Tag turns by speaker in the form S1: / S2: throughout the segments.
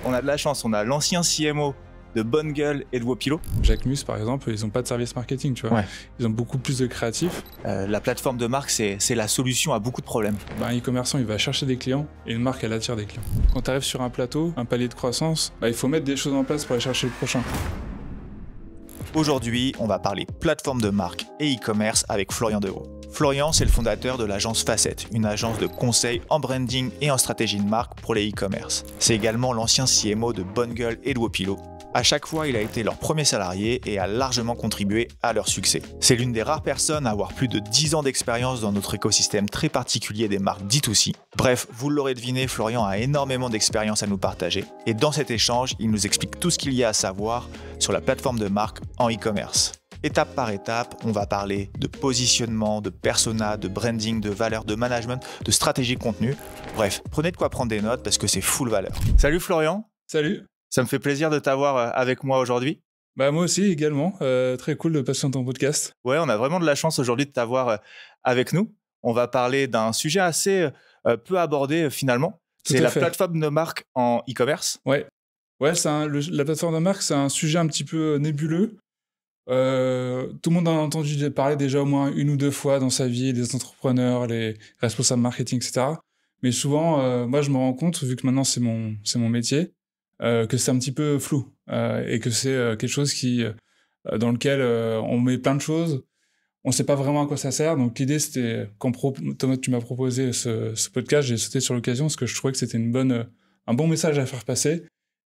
S1: On a de la chance, on a l'ancien CMO de Bonne Gueule et de Wopilo.
S2: Jacquemus, par exemple, ils n'ont pas de service marketing, tu vois.
S1: Ouais.
S2: Ils ont beaucoup plus de créatifs.
S1: La plateforme de marque, c'est la solution à beaucoup de problèmes.
S2: Un e-commerçant, il va chercher des clients et une marque, elle attire des clients. Quand tu arrives sur un plateau, un palier de croissance, il faut mettre des choses en place pour aller chercher le prochain.
S1: Aujourd'hui, on va parler plateforme de marque et e-commerce avec Florian Deveau. Florian, c'est le fondateur de l'agence Facette, une agence de conseil en branding et en stratégie de marque pour les e-commerce. C'est également l'ancien CMO de Bonne Gueule et de Wopilo. À chaque fois, il a été leur premier salarié et a largement contribué à leur succès. C'est l'une des rares personnes à avoir plus de 10 ans d'expérience dans notre écosystème très particulier des marques D2C. Bref, vous l'aurez deviné, Florian a énormément d'expérience à nous partager. Et dans cet échange, il nous explique tout ce qu'il y a à savoir sur la plateforme de marque en e-commerce. Étape par étape, on va parler de positionnement, de persona, de branding, de valeur, de management, de stratégie de contenu. Bref, prenez de quoi prendre des notes parce que c'est full valeur. Salut Florian.
S2: Salut.
S1: Ça me fait plaisir de t'avoir avec moi aujourd'hui.
S2: Moi aussi également, très cool de passer dans ton podcast.
S1: Ouais, on a vraiment de la chance aujourd'hui de t'avoir avec nous. On va parler d'un sujet assez peu abordé finalement. C'est la plateforme de marque en e-commerce.
S2: Ouais, la plateforme de marque, c'est un sujet un petit peu nébuleux. Tout le monde en a entendu parler déjà au moins une ou deux fois dans sa vie, les entrepreneurs, les responsables marketing, etc. Mais souvent, moi je me rends compte, vu que maintenant c'est mon métier, que c'est un petit peu flou et que c'est quelque chose dans lequel on met plein de choses, on ne sait pas vraiment à quoi ça sert. Donc l'idée c'était, quand Thomas, tu m'as proposé ce podcast, j'ai sauté sur l'occasion parce que je trouvais que c'était un bon message à faire passer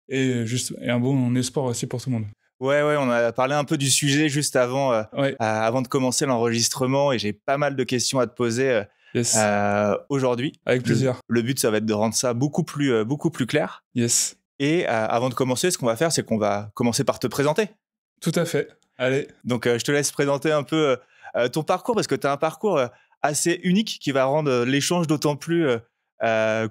S2: et un bon espoir aussi pour tout le monde.
S1: Ouais, on a parlé un peu du sujet juste avant de commencer l'enregistrement et j'ai pas mal de questions à te poser aujourd'hui.
S2: Avec plaisir.
S1: Le but, ça va être de rendre ça beaucoup plus clair.
S2: Yes.
S1: Et avant de commencer, ce qu'on va faire, c'est qu'on va commencer par te présenter.
S2: Tout à fait. Allez.
S1: Donc, je te laisse présenter un peu ton parcours parce que tu as un parcours assez unique qui va rendre l'échange d'autant plus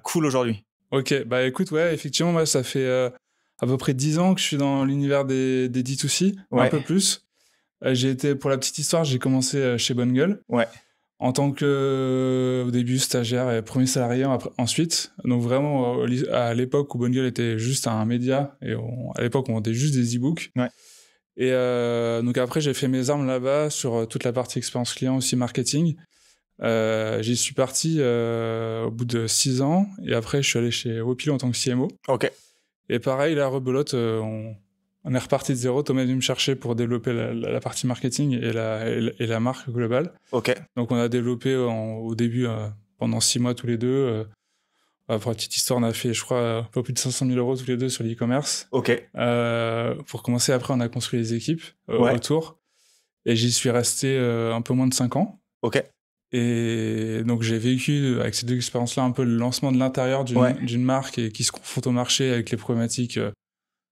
S1: cool aujourd'hui.
S2: Ok, écoute, ouais, effectivement, moi, ça fait à peu près 10 ans que je suis dans l'univers des D2C, un peu plus. Pour la petite histoire, j'ai commencé chez Bonne Gueule.
S1: Ouais.
S2: En tant que, au début, stagiaire et premier salarié ensuite. Donc vraiment, à l'époque où Bonne Gueule était juste un média, et à l'époque, on vendait juste des e-books.
S1: Ouais.
S2: Et donc après, j'ai fait mes armes là-bas sur toute la partie expérience client, aussi marketing. J'y suis parti au bout de 6 ans, et après, je suis allé chez Wopilo en tant que CMO.
S1: Ok.
S2: Et pareil, la rebelote, on est reparti de zéro. Thomas est venu me chercher pour développer la partie marketing et la marque globale.
S1: Ok.
S2: Donc, on a développé au début pendant 6 mois tous les deux. Pour la petite histoire, on a fait, je crois, un peu plus de 500 000 € tous les deux sur l'e-commerce.
S1: Ok.
S2: Pour commencer, après, on a construit les équipes autour. Et j'y suis resté un peu moins de 5 ans.
S1: Ok.
S2: Et donc, j'ai vécu avec ces deux expériences-là un peu le lancement de l'intérieur d'une marque et qui se confronte au marché avec les problématiques,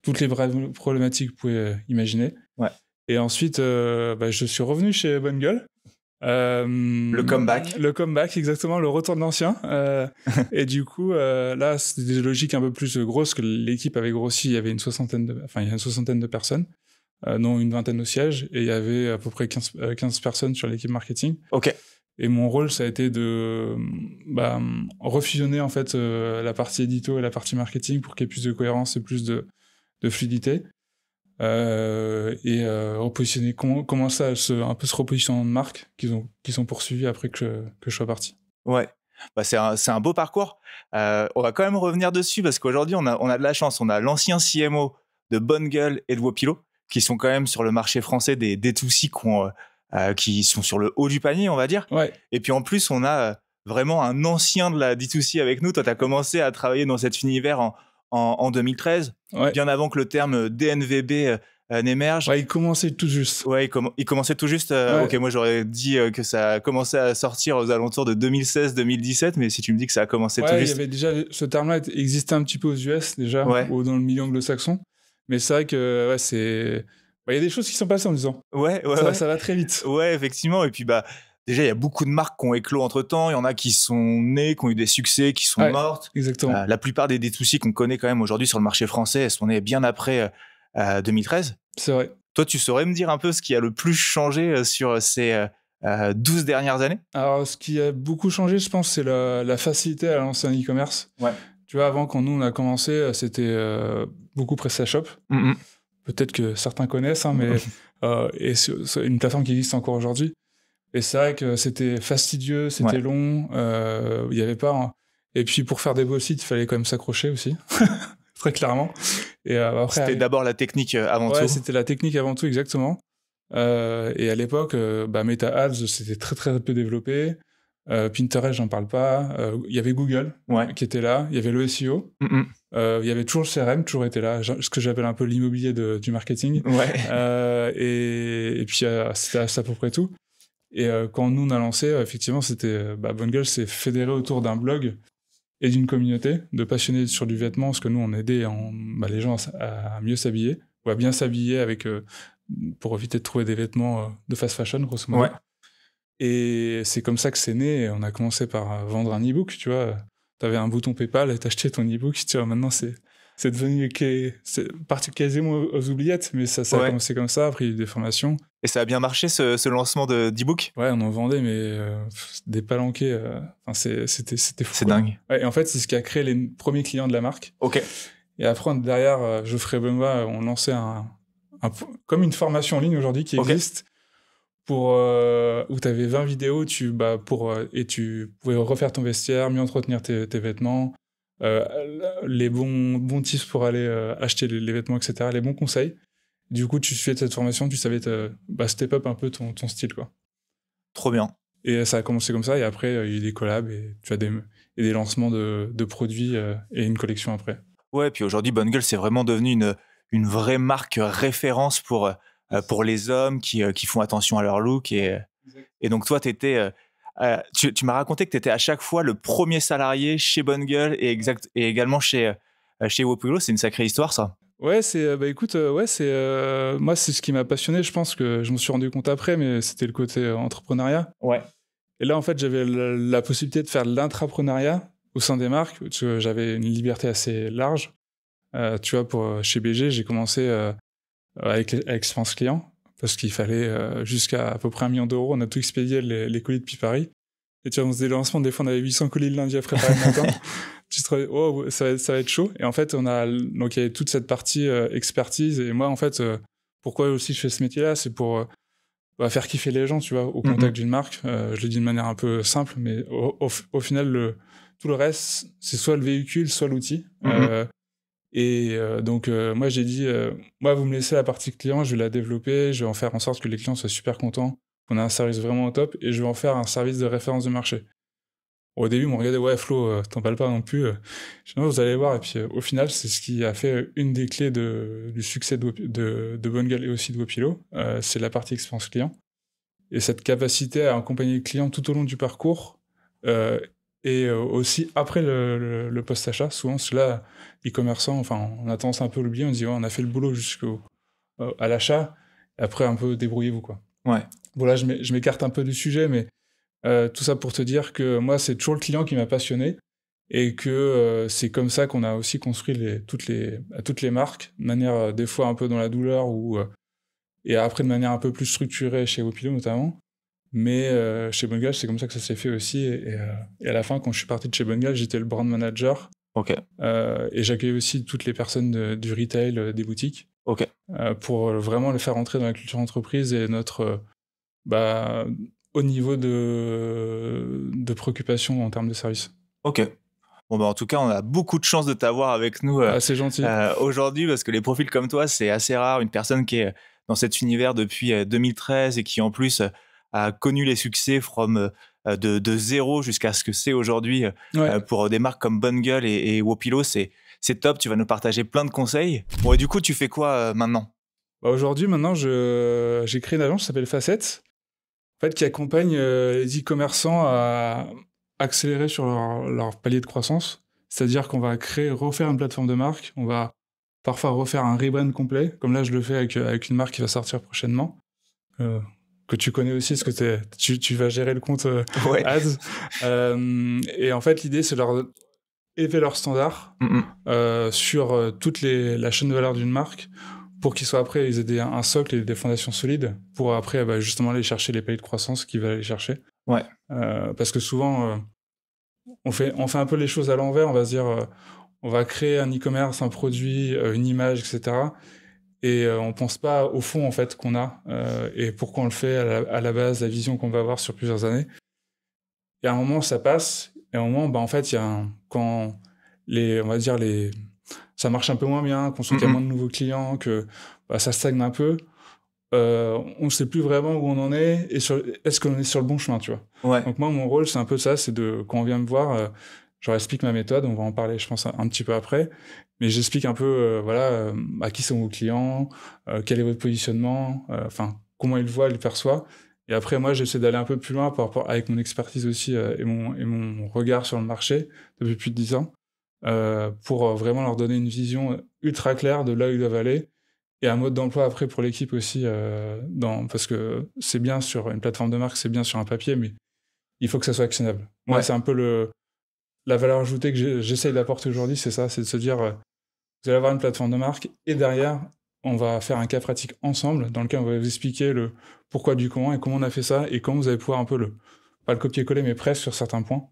S2: toutes les vraies problématiques que vous pouvez imaginer.
S1: Ouais.
S2: Et ensuite, je suis revenu chez Bonne Gueule.
S1: Le comeback.
S2: Le comeback, exactement, le retour de l'ancien. Et du coup, là, c'était des logiques un peu plus grosses, que l'équipe avait grossi. Il y avait une soixantaine de personnes, dont une vingtaine au siège. Et il y avait à peu près 15 personnes sur l'équipe marketing.
S1: Ok.
S2: Et mon rôle, ça a été de refusionner en fait la partie édito et la partie marketing pour qu'il y ait plus de cohérence et plus de fluidité. Repositionner, comment ça, un peu ce repositionnement de marque qu'ils ont poursuivi après que je sois parti.
S1: Ouais, c'est un beau parcours. On va quand même revenir dessus parce qu'aujourd'hui, on a de la chance. On a l'ancien CMO de Bonne Gueule et de Wopilo qui sont quand même sur le marché français des D2C qui sont sur le haut du panier, on va dire.
S2: Ouais.
S1: Et puis en plus, on a vraiment un ancien de la D2C avec nous. Toi, tu as commencé à travailler dans cet univers en 2013, bien avant que le terme DNVB n'émerge.
S2: Ouais, il commençait tout juste.
S1: Ouais, il commençait tout juste. Ok, moi j'aurais dit que ça a commencé à sortir aux alentours de 2016-2017, mais si tu me dis que ça a commencé tout juste.
S2: Il y avait déjà ce terme-là existait un petit peu aux US déjà, ou dans le milieu anglo-saxon. Mais c'est vrai que il y a des choses qui sont passées en disant. Ça va très vite.
S1: Ouais, effectivement. Et puis déjà, il y a beaucoup de marques qui ont éclos entre-temps. Il y en a qui sont nées, qui ont eu des succès, qui sont mortes.
S2: Exactement.
S1: La plupart des D2C qu'on connaît quand même aujourd'hui sur le marché français, elles sont nées bien après 2013.
S2: C'est vrai.
S1: Toi, tu saurais me dire un peu ce qui a le plus changé sur ces 12 dernières années?
S2: Alors, ce qui a beaucoup changé, je pense, c'est la facilité à lancer un e-commerce.
S1: Ouais.
S2: Tu vois, avant, quand nous, on a commencé, c'était beaucoup PrestaShop. Peut-être que certains connaissent, hein, mais et c'est une plateforme qui existe encore aujourd'hui. Et c'est vrai que c'était fastidieux, c'était long, il y avait pas... Et puis, pour faire des beaux sites, il fallait quand même s'accrocher aussi, très clairement. Et après,
S1: c'était d'abord la technique avant tout.
S2: Ouais, c'était la technique avant tout, exactement. Et à l'époque, Meta Ads, c'était très, très peu développé. Pinterest, j'en parle pas. Il y avait Google qui était là. Il y avait le SEO. Il y avait toujours le CRM, toujours été là. Ce que j'appelle un peu l'immobilier du marketing. Et puis, c'était à peu près tout. Et quand nous, on a lancé, effectivement, c'était... Bungle s'est fédéré autour d'un blog et d'une communauté de passionnés sur du vêtement, parce que nous, on aidait les gens à mieux s'habiller, ou à bien s'habiller avec... pour éviter de trouver des vêtements de fast fashion, grosso modo. Et c'est comme ça que c'est né. On a commencé par vendre un e-book, tu vois. T'avais un bouton PayPal et t'achetais ton e-book. Tu vois, maintenant, c'est devenu... C'est parti quasiment aux oubliettes, mais ça a commencé comme ça. Après, il y a eu des formations.
S1: Et ça a bien marché, ce lancement d'e-book?
S2: Ouais, on en vendait, mais des palanquets. C'était fou.
S1: C'est dingue.
S2: Ouais, et en fait, c'est ce qui a créé les premiers clients de la marque. Et après, derrière, Geoffrey et Benoît, on lançait comme une formation en ligne aujourd'hui qui existe, où tu avais 20 vidéos, et tu pouvais refaire ton vestiaire, mieux entretenir tes vêtements, les bons tips pour aller acheter les vêtements, etc., les bons conseils. Du coup, tu suivais cette formation, tu savais step up un peu ton style, quoi.
S1: Trop bien.
S2: Et ça a commencé comme ça, et après, il y a eu des collabs, et tu as des lancements de produits et une collection après.
S1: Ouais, puis aujourd'hui, Bungle, c'est vraiment devenu une vraie marque référence pour les hommes qui font attention à leur look. Et donc, toi, tu m'as raconté que tu étais à chaque fois le premier salarié chez Bungle et également chez Wopilo. C'est une sacrée histoire, ça.
S2: Ouais, écoute, moi, c'est ce qui m'a passionné. Je pense que je me suis rendu compte après, mais c'était le côté entrepreneuriat. Et là, en fait, j'avais la possibilité de faire de l'intrapreneuriat au sein des marques, parce que j'avais une liberté assez large. Tu vois, chez BG, j'ai commencé avec l'expérience client, parce qu'il fallait jusqu'à à peu près 1 million d'euros. On a tout expédié les colis depuis Paris. Et tu vois, on faisait des lancements, des fois on avait 800 colis le lundi à préparer le matin. Tu te dis, oh, ça va être chaud. Et en fait, donc il y avait toute cette partie expertise. Et moi, en fait, pourquoi aussi je fais ce métier-là, c'est pour faire kiffer les gens, tu vois, au contact d'une marque. Je le dis de manière un peu simple, mais au final, tout le reste, c'est soit le véhicule, soit l'outil. Donc, moi, j'ai dit, moi, vous me laissez la partie client, je vais la développer, je vais en faire en sorte que les clients soient super contents, qu'on a un service vraiment au top, et je vais en faire un service de référence de marché. Au début, ils m'ont regardé, ouais, Flo, t'en parles pas non plus. Je dis, non, vous allez voir. Et puis, au final, c'est ce qui a fait une des clés du succès de Bungle et aussi de Wopilo. C'est la partie expérience client. Et cette capacité à accompagner le client tout au long du parcours, et aussi après le post-achat. Souvent, là, e-commerçant, on a tendance un peu à l'oublier. On dit, on a fait le boulot à l'achat. Après, un peu, débrouillez-vous, quoi. Bon, là, je m'écarte un peu du sujet, mais tout ça pour te dire que moi, c'est toujours le client qui m'a passionné, et que c'est comme ça qu'on a aussi construit toutes les marques, de manière des fois un peu dans la douleur, et après de manière un peu plus structurée chez Wopilo notamment. Mais chez Bungle, c'est comme ça que ça s'est fait aussi. Et à la fin, quand je suis parti de chez Bungle, j'étais le brand manager. Et j'accueillais aussi toutes les personnes du retail, des boutiques, pour vraiment les faire entrer dans la culture entreprise et notre au niveau de préoccupation en termes de service.
S1: Bon, en tout cas, on a beaucoup de chance de t'avoir avec nous
S2: c'est gentil.
S1: Aujourd'hui, parce que les profils comme toi, c'est assez rare. Une personne qui est dans cet univers depuis 2013 et qui, en plus, a connu les succès de zéro jusqu'à ce que c'est aujourd'hui pour des marques comme Bungle et Wopilo. C'est top. Tu vas nous partager plein de conseils. Bon, et du coup, tu fais quoi maintenant ?
S2: Aujourd'hui, j'ai créé une agence qui s'appelle Facette, en fait, qui accompagne les e-commerçants à accélérer sur leur palier de croissance. C'est-à-dire qu'on va refaire une plateforme de marque, on va parfois refaire un rebrand complet, comme là je le fais avec une marque qui va sortir prochainement, que tu connais aussi, parce que tu vas gérer le compte Ads. Et en fait, l'idée, c'est de leur élever leurs standards sur toute la chaîne de valeur d'une marque, pour qu'ils soient après, ils aient un socle et des fondations solides, pour après justement aller chercher les paliers de croissance qu'ils veulent aller chercher. Parce que souvent, on fait un peu les choses à l'envers. On va se dire, on va créer un e-commerce, un produit, une image, etc. Et on pense pas au fond en fait qu'on a et pourquoi on le fait à la base, la vision qu'on va avoir sur plusieurs années. Et à un moment, ça passe. Et à un moment, en fait, il y a quand on va dire ça marche un peu moins bien, qu'on sent qu'il y a moins de nouveaux clients, que ça stagne un peu. On ne sait plus vraiment où on en est et est-ce qu'on est sur le bon chemin, tu vois.
S1: Ouais.
S2: Donc moi, mon rôle, c'est un peu ça, c'est quand on vient me voir, je leur explique ma méthode, on va en parler, je pense, un petit peu après, mais j'explique un peu, à qui sont vos clients, quel est votre positionnement, comment ils le voient, ils le perçoivent. Et après, moi, j'essaie d'aller un peu plus loin avec mon expertise aussi et mon regard sur le marché depuis plus de 10 ans, pour vraiment leur donner une vision ultra claire de là où ils doivent aller et un mode d'emploi après pour l'équipe aussi, parce que c'est bien sur une plateforme de marque, c'est bien sur un papier, mais il faut que ça soit actionnable. Moi,
S1: Ouais.
S2: c'est un peu la valeur ajoutée que j'essaye d'apporter aujourd'hui, c'est ça, c'est de se dire, vous allez avoir une plateforme de marque et derrière, on va faire un cas pratique ensemble dans lequel on va vous expliquer le pourquoi du comment et comment on a fait ça et comment vous allez pouvoir un peu pas le copier-coller, mais presque sur certains points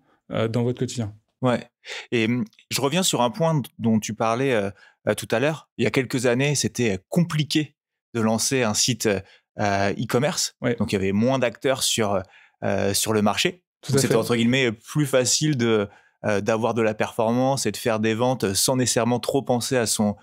S2: dans votre quotidien.
S1: Ouais. Et je reviens sur un point dont tu parlais tout à l'heure. Il y a quelques années, c'était compliqué de lancer un site e-commerce.
S2: Ouais.
S1: Donc, il y avait moins d'acteurs sur le marché.
S2: Tout
S1: Donc,
S2: à
S1: c'était
S2: fait.
S1: entre guillemets plus facile d'avoir de la performance et de faire des ventes sans nécessairement trop penser à son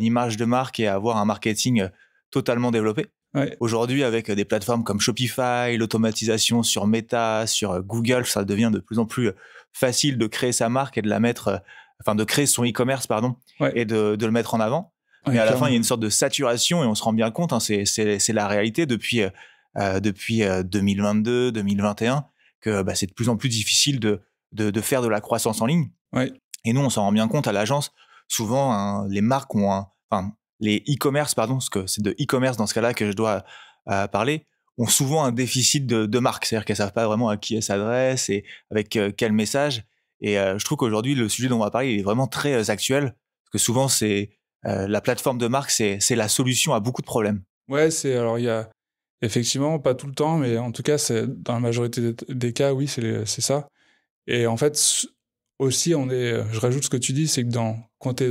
S1: image de marque et à avoir un marketing totalement développé.
S2: Ouais.
S1: Aujourd'hui, avec des plateformes comme Shopify, l'automatisation sur Meta, sur Google, ça devient de plus en plus facile de créer sa marque et de la mettre, de créer son e-commerce, pardon,
S2: Ouais.
S1: et de le mettre en avant.
S2: Ouais,
S1: Mais à la fin,
S2: clairement.
S1: il y a une sorte de saturation et on se rend bien compte, c'est la réalité depuis 2022, 2021, que c'est de plus en plus difficile de faire de la croissance en ligne.
S2: Ouais.
S1: Et nous, on s'en rend bien compte à l'agence. Souvent, les marques les e-commerce, pardon, parce que c'est de e-commerce dans ce cas-là que je dois parler, ont souvent un déficit de marque. C'est-à-dire qu'elles ne savent pas vraiment à qui elles s'adressent et avec quel message. Et je trouve qu'aujourd'hui, le sujet dont on va parler il est vraiment très actuel. Parce que souvent, la plateforme de marque, c'est la solution à beaucoup de problèmes.
S2: Ouais, alors il y a effectivement, pas tout le temps, mais en tout cas, c'est dans la majorité des cas, oui, c'est ça. Et en fait, aussi, je rajoute ce que tu dis, c'est que quand t'es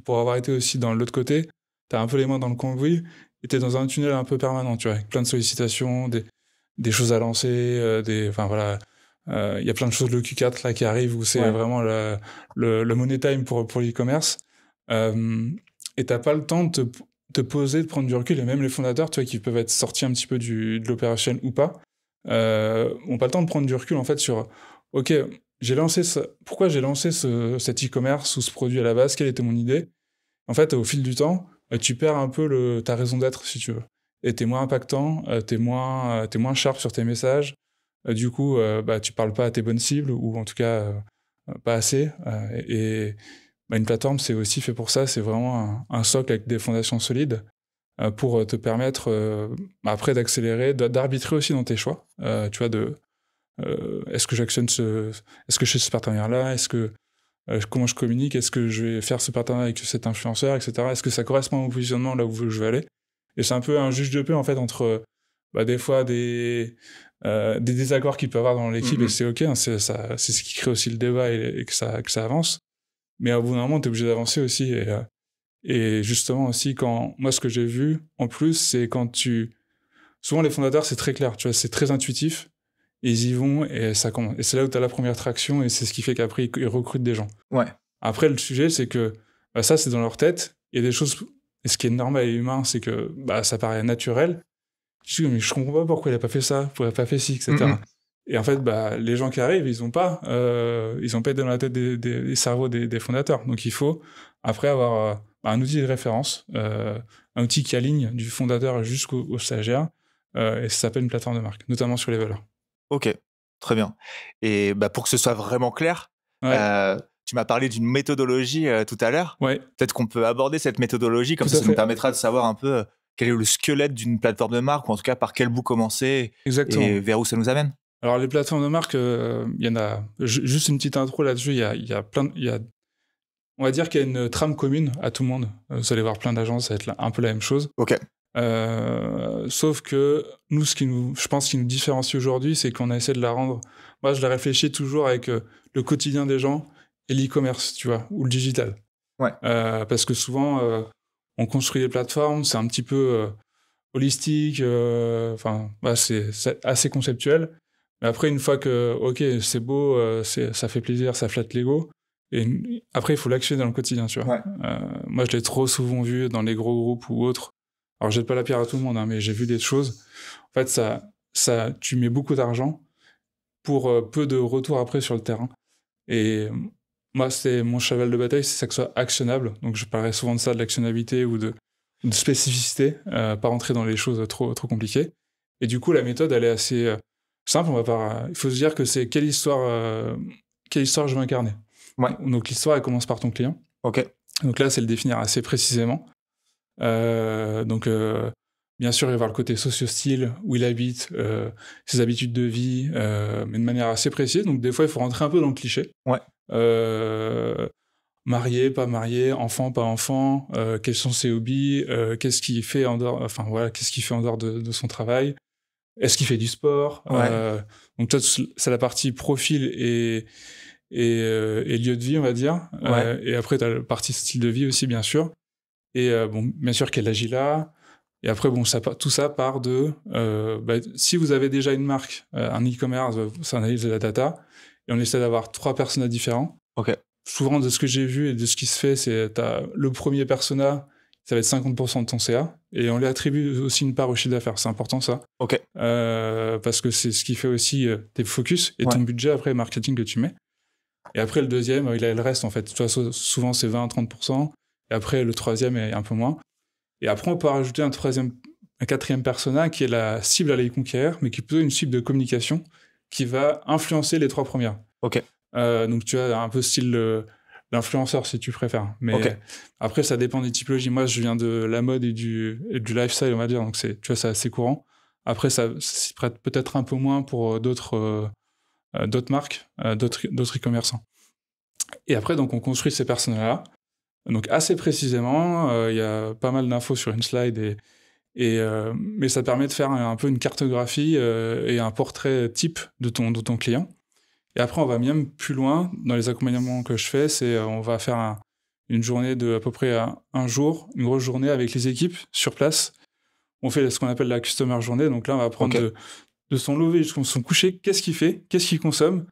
S2: pour avoir été aussi dans l'autre côté, t'as un peu les mains dans le cambouis et t'es dans un tunnel un peu permanent, tu vois, avec plein de sollicitations, des choses à lancer, enfin voilà, il y a plein de choses, le Q4 là qui arrive où c'est vraiment le money time pour l'e-commerce. Et t'as pas le temps de te poser, de prendre du recul, et même les fondateurs, tu vois, qui peuvent être sortis un petit peu de l'opération ou pas, ont pas le temps de prendre du recul en fait sur ok, pourquoi j'ai lancé cet e-commerce ou ce produit à la base, quelle était mon idée. En fait, au fil du temps, tu perds un peu ta raison d'être, si tu veux, et t'es moins impactant, t'es moins sharp sur tes messages, du coup tu parles pas à tes bonnes cibles, ou en tout cas pas assez, et une plateforme, c'est aussi fait pour ça, c'est vraiment un socle avec des fondations solides pour te permettre après d'accélérer, d'arbitrer aussi dans tes choix, tu vois, est-ce que est-ce que je fais ce partenariat-là, comment je communique, est-ce que je vais faire ce partenariat avec cet influenceur, etc. Est-ce que ça correspond à mon positionnement là où je veux aller. Et c'est un peu un juge de paix en fait entre des fois des désaccords qu'il peut y avoir dans l'équipe, et c'est ok, hein, c'est ce qui crée aussi le débat et que ça avance. Mais au bout d'un moment, tu es obligé d'avancer aussi. Et justement aussi, moi, ce que j'ai vu, en plus, c'est souvent, les fondateurs, c'est très clair, tu vois, c'est très intuitif. Et ils y vont et ça commence. Et c'est là où tu as la première traction et c'est ce qui fait qu'après, ils recrutent des gens.
S1: Ouais.
S2: Après, le sujet, c'est que ça, c'est dans leur tête. Il y a des choses... Et ce qui est normal et humain, c'est que ça paraît naturel. Je dis, mais je comprends pas pourquoi il a pas fait ça, pourquoi il a pas fait ci, etc. Et en fait, les gens qui arrivent, ils ont pas été dans la tête des cerveaux des fondateurs. Donc, il faut, après, avoir un outil de référence, un outil qui aligne du fondateur jusqu'au stagiaire, et ça s'appelle une plateforme de marque, notamment sur les valeurs.
S1: Ok, très bien. Et pour que ce soit vraiment clair, tu m'as parlé d'une méthodologie tout à l'heure.
S2: Ouais.
S1: Peut-être qu'on peut aborder cette méthodologie, comme ça nous permettra de savoir un peu quel est le squelette d'une plateforme de marque, ou en tout cas par quel bout commencer. Exactement. Et vers où ça nous amène.
S2: Alors, les plateformes de marque, il y en a... Juste une petite intro là-dessus, il y a on va dire qu'il y a une trame commune à tout le monde. Vous allez voir plein d'agences, ça va être un peu la même chose.
S1: Ok.
S2: Sauf que nous, je pense, ce qui nous différencie aujourd'hui, c'est qu'on a essayé de la rendre... Moi, je la réfléchis toujours avec le quotidien des gens et l'e-commerce, tu vois, ou le digital.
S1: Ouais.
S2: Parce que souvent, on construit des plateformes, c'est un petit peu holistique, c'est assez conceptuel. Mais après, une fois que, ok, c'est beau, ça fait plaisir, ça flatte l'ego, et après, il faut l'actionner dans le quotidien, tu vois.
S1: Ouais.
S2: Moi, je l'ai trop souvent vu dans les gros groupes ou autres. Alors, je jette pas la pierre à tout le monde, hein, mais j'ai vu des choses. En fait, tu mets beaucoup d'argent pour peu de retour après sur le terrain. Et moi, c'est mon cheval de bataille, c'est ça que ce soit actionnable. Donc, je parlerai souvent de ça, de l'actionnabilité ou de spécificité, pas rentrer dans les choses trop compliquées. Et du coup, la méthode, elle est assez simple. Il faut se dire que c'est quelle histoire je veux incarner.
S1: Ouais.
S2: Donc, l'histoire, elle commence par ton client.
S1: Ok.
S2: Donc là, c'est le définir assez précisément. Bien sûr, il va y avoir le côté socio-style, où il habite, ses habitudes de vie, mais de manière assez précise. Donc, des fois, il faut rentrer un peu dans le cliché.
S1: Ouais.
S2: Marié, pas marié, enfant, pas enfant, quels sont ses hobbies, qu'est-ce qu'il fait en dehors, qu'est-ce qu'il fait en dehors de son travail, est-ce qu'il fait du sport, donc toi, c'est la partie profil et lieu de vie, on va dire, et après t'as la partie style de vie aussi, bien sûr, et bien sûr quel âge il a, et après tout ça part de si vous avez déjà une marque, un e-commerce, ça analyse de la data, et on essaie d'avoir 3 personas différents.
S1: Ok.
S2: Souvent, de ce que j'ai vu et de ce qui se fait, c'est t'as le premier persona, ça va être 50% de ton CA, et on lui attribue aussi une part au chiffre d'affaires. C'est important, ça.
S1: Ok.
S2: Parce que c'est ce qui fait aussi tes focus et ton budget après marketing que tu mets. Et après, le deuxième, il a le reste, en fait. Tu vois, souvent, c'est 20-30%, et après, le troisième est un peu moins. Et après, on peut rajouter un quatrième persona qui est la cible à aller conquérir, mais qui est plutôt une cible de communication qui va influencer les 3 premières.
S1: Ok.
S2: Donc tu as un peu style l'influenceur si tu préfères, mais après ça dépend des typologies. Moi je viens de la mode et du lifestyle, on va dire, donc c'est assez courant. Après ça s'y prête peut-être un peu moins pour d'autres marques, d'autres e-commerçants. Et après donc on construit ces personnes-là, donc assez précisément. Il y a pas mal d'infos sur une slide mais ça permet de faire un peu une cartographie et un portrait type de ton client. Et après, on va même plus loin. Dans les accompagnements que je fais, on va faire une journée de à peu près un jour, une grosse journée avec les équipes sur place. On fait ce qu'on appelle la customer journée. Donc là, on va prendre de son lever jusqu'à son coucher, qu'est-ce qu'il fait, qu'est-ce qu'il consomme,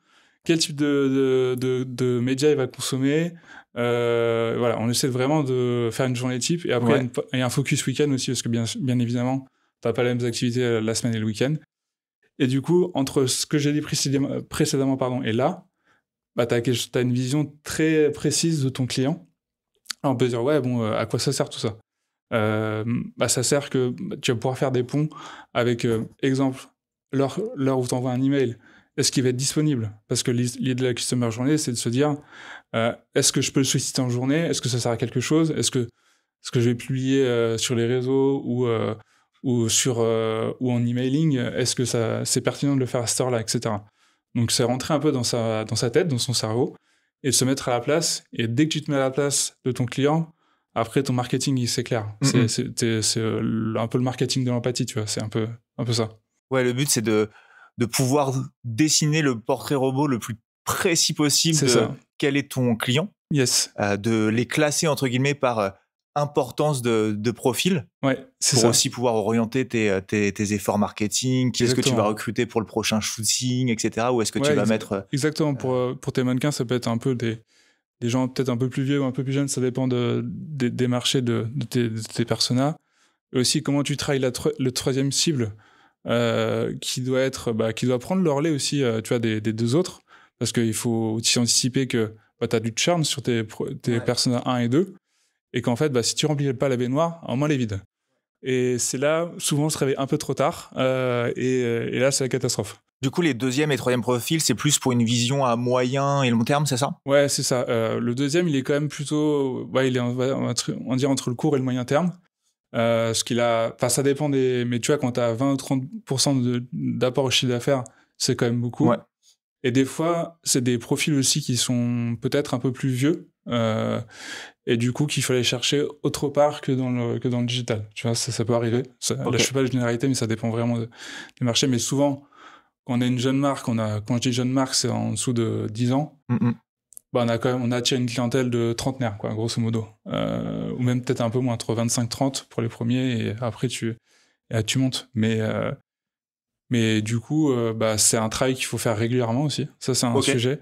S2: quel type de médias il va consommer. On essaie vraiment de faire une journée type. Et après, il y a un focus week-end aussi, parce que bien évidemment, tu n'as pas les mêmes activités la semaine et le week-end. Et du coup, entre ce que j'ai dit précédemment et là, tu as une vision très précise de ton client. Alors on peut dire, à quoi ça sert tout ça ? Ça sert que tu vas pouvoir faire des ponts avec, exemple, l'heure où tu envoies un email. Est-ce qu'il va être disponible ? Parce que l'idée de la customer journée, c'est de se dire, est-ce que je peux le solliciter en journée ? Est-ce que ça sert à quelque chose ? Est-ce que je vais publier sur les réseaux ou en emailing, est-ce que c'est pertinent de le faire à cette heure-là, etc. Donc c'est rentrer un peu dans sa tête, dans son cerveau, et de se mettre à la place. Et dès que tu te mets à la place de ton client, après ton marketing, c'est clair. Mm-hmm. C'est un peu le marketing de l'empathie, tu vois. C'est un peu ça.
S1: Ouais, le but c'est de pouvoir dessiner le portrait robot le plus précis possible quel est ton client.
S2: Yes.
S1: De les classer entre guillemets par importance de profil, pour aussi pouvoir orienter tes efforts marketing. Qui est-ce que tu vas recruter pour le prochain shooting, etc. Ou est-ce que tu vas mettre...
S2: Exactement, pour tes mannequins, ça peut être un peu des gens peut-être un peu plus vieux ou un peu plus jeunes, ça dépend des marchés de tes personas. Et aussi comment tu travailles le troisième cible, qui doit prendre le relais aussi, tu vois, des deux autres, parce qu'il faut aussi anticiper que tu as du churn sur tes personas 1 et 2, et qu'en fait, si tu remplis pas la baignoire, au moins elle est vide. Et c'est là, souvent, on se réveille un peu trop tard, et là, c'est la catastrophe.
S1: Du coup, les deuxième et troisième profils, c'est plus pour une vision à moyen et long terme, c'est ça ?
S2: Ouais, c'est ça. Le deuxième, il est quand même plutôt... il est, on va dire, entre le court et le moyen terme. Ça dépend mais tu vois, quand tu as 20 ou 30% d'apport au chiffre d'affaires, c'est quand même beaucoup.
S1: Ouais.
S2: Et des fois, c'est des profils aussi qui sont peut-être un peu plus vieux, et du coup, qu'il fallait chercher autre part que dans le digital. Tu vois, ça peut arriver. Là, je fais pas de généralité, mais ça dépend vraiment des marchés. Mais souvent, quand on a une jeune marque, quand je dis jeune marque, c'est en dessous de 10 ans.
S1: Mm-hmm.
S2: on attire une clientèle de trentenaires, quoi, grosso modo. Ou même peut-être un peu moins, entre 25-30 pour les premiers, et après tu montes. Mais du coup, c'est un travail qu'il faut faire régulièrement aussi. Ça, c'est un sujet.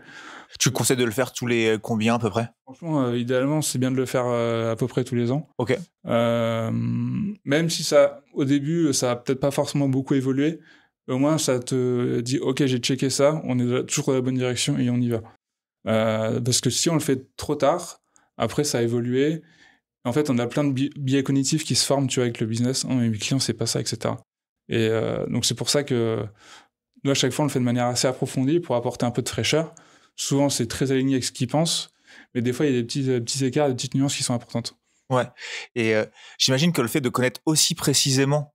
S1: Tu conseilles de le faire tous les combien à peu près?
S2: Franchement, idéalement, c'est bien de le faire à peu près tous les ans.
S1: Ok.
S2: Même si au début, ça a peut-être pas forcément beaucoup évolué, au moins ça te dit, ok, j'ai checké ça, on est toujours dans la bonne direction et on y va. Parce que si on le fait trop tard, après ça a évolué. En fait, on a plein de biais cognitifs qui se forment, tu vois, avec le business. Oh, mais mes clients, c'est pas ça, etc. Et donc c'est pour ça que nous, à chaque fois, on le fait de manière assez approfondie pour apporter un peu de fraîcheur. Souvent, c'est très aligné avec ce qu'ils pensent, mais des fois, il y a des petits écarts, des petites nuances qui sont importantes.
S1: Ouais. Et j'imagine que le fait de connaître aussi précisément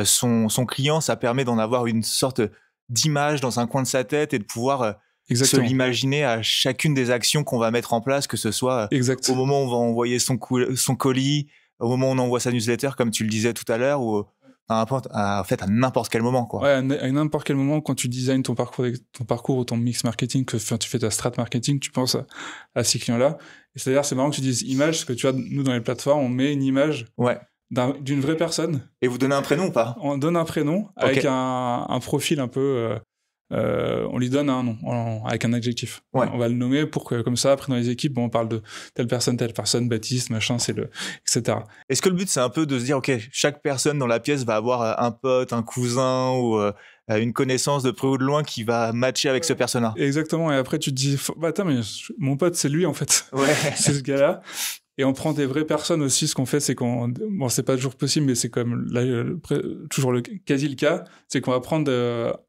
S1: son client, ça permet d'en avoir une sorte d'image dans un coin de sa tête et de pouvoir se l'imaginer à chacune des actions qu'on va mettre en place, que ce soit au moment où on va envoyer son colis, au moment où on envoie sa newsletter, comme tu le disais tout à l'heure, ou en fait, à n'importe quel moment, quoi.
S2: Ouais, à n'importe quel moment, quand tu designes ton parcours ou ton mix marketing, que tu fais ta strat marketing, tu penses à ces clients-là. Et c'est-à-dire, c'est marrant que tu dises image, parce que tu vois, nous, dans les plateformes, on met une image d'une vraie personne.
S1: Et vous donnez un prénom ou pas?
S2: On donne un prénom avec un profil un peu... on lui donne un nom avec un adjectif.
S1: Ouais.
S2: On va le nommer pour que, comme ça, après dans les équipes, on parle de telle personne, Baptiste, machin, etc.
S1: Est-ce que le but, c'est un peu de se dire, ok, chaque personne dans la pièce va avoir un pote, un cousin ou une connaissance de près ou de loin qui va matcher avec ce personnage?
S2: Exactement. Et après, tu te dis, attends, mais mon pote, c'est lui, en fait.
S1: Ouais.
S2: C'est ce gars-là. Et on prend des vraies personnes aussi. Ce qu'on fait, c'est c'est pas toujours possible, mais c'est comme là, toujours quasi le cas, c'est qu'on va prendre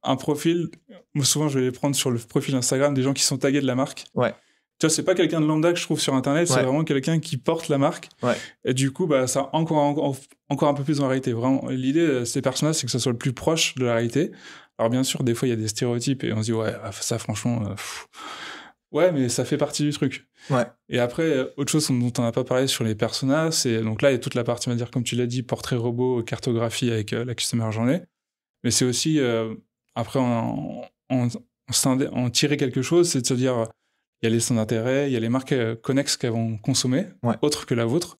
S2: un profil. Moi, souvent, je vais les prendre sur le profil Instagram des gens qui sont tagués de la marque.
S1: Ouais.
S2: Tu vois, c'est pas quelqu'un de lambda que je trouve sur Internet, c'est vraiment quelqu'un qui porte la marque.
S1: Ouais.
S2: Et du coup, ça encore un peu plus dans la réalité. Vraiment, l'idée de ces personnages, c'est que ça soit le plus proche de la réalité. Alors, bien sûr, des fois, il y a des stéréotypes et on se dit, ouais, ça, franchement, ouais, mais ça fait partie du truc.
S1: Ouais.
S2: Et après, autre chose dont on n'a pas parlé sur les personas, c'est donc là, il y a toute la partie, on va dire, comme tu l'as dit, portrait robot, cartographie avec la Customer Journey. Mais c'est aussi, après, en tirer quelque chose, c'est de se dire, il y a les centres d'intérêt, il y a les marques connexes qu'elles vont consommer, autres que la vôtre.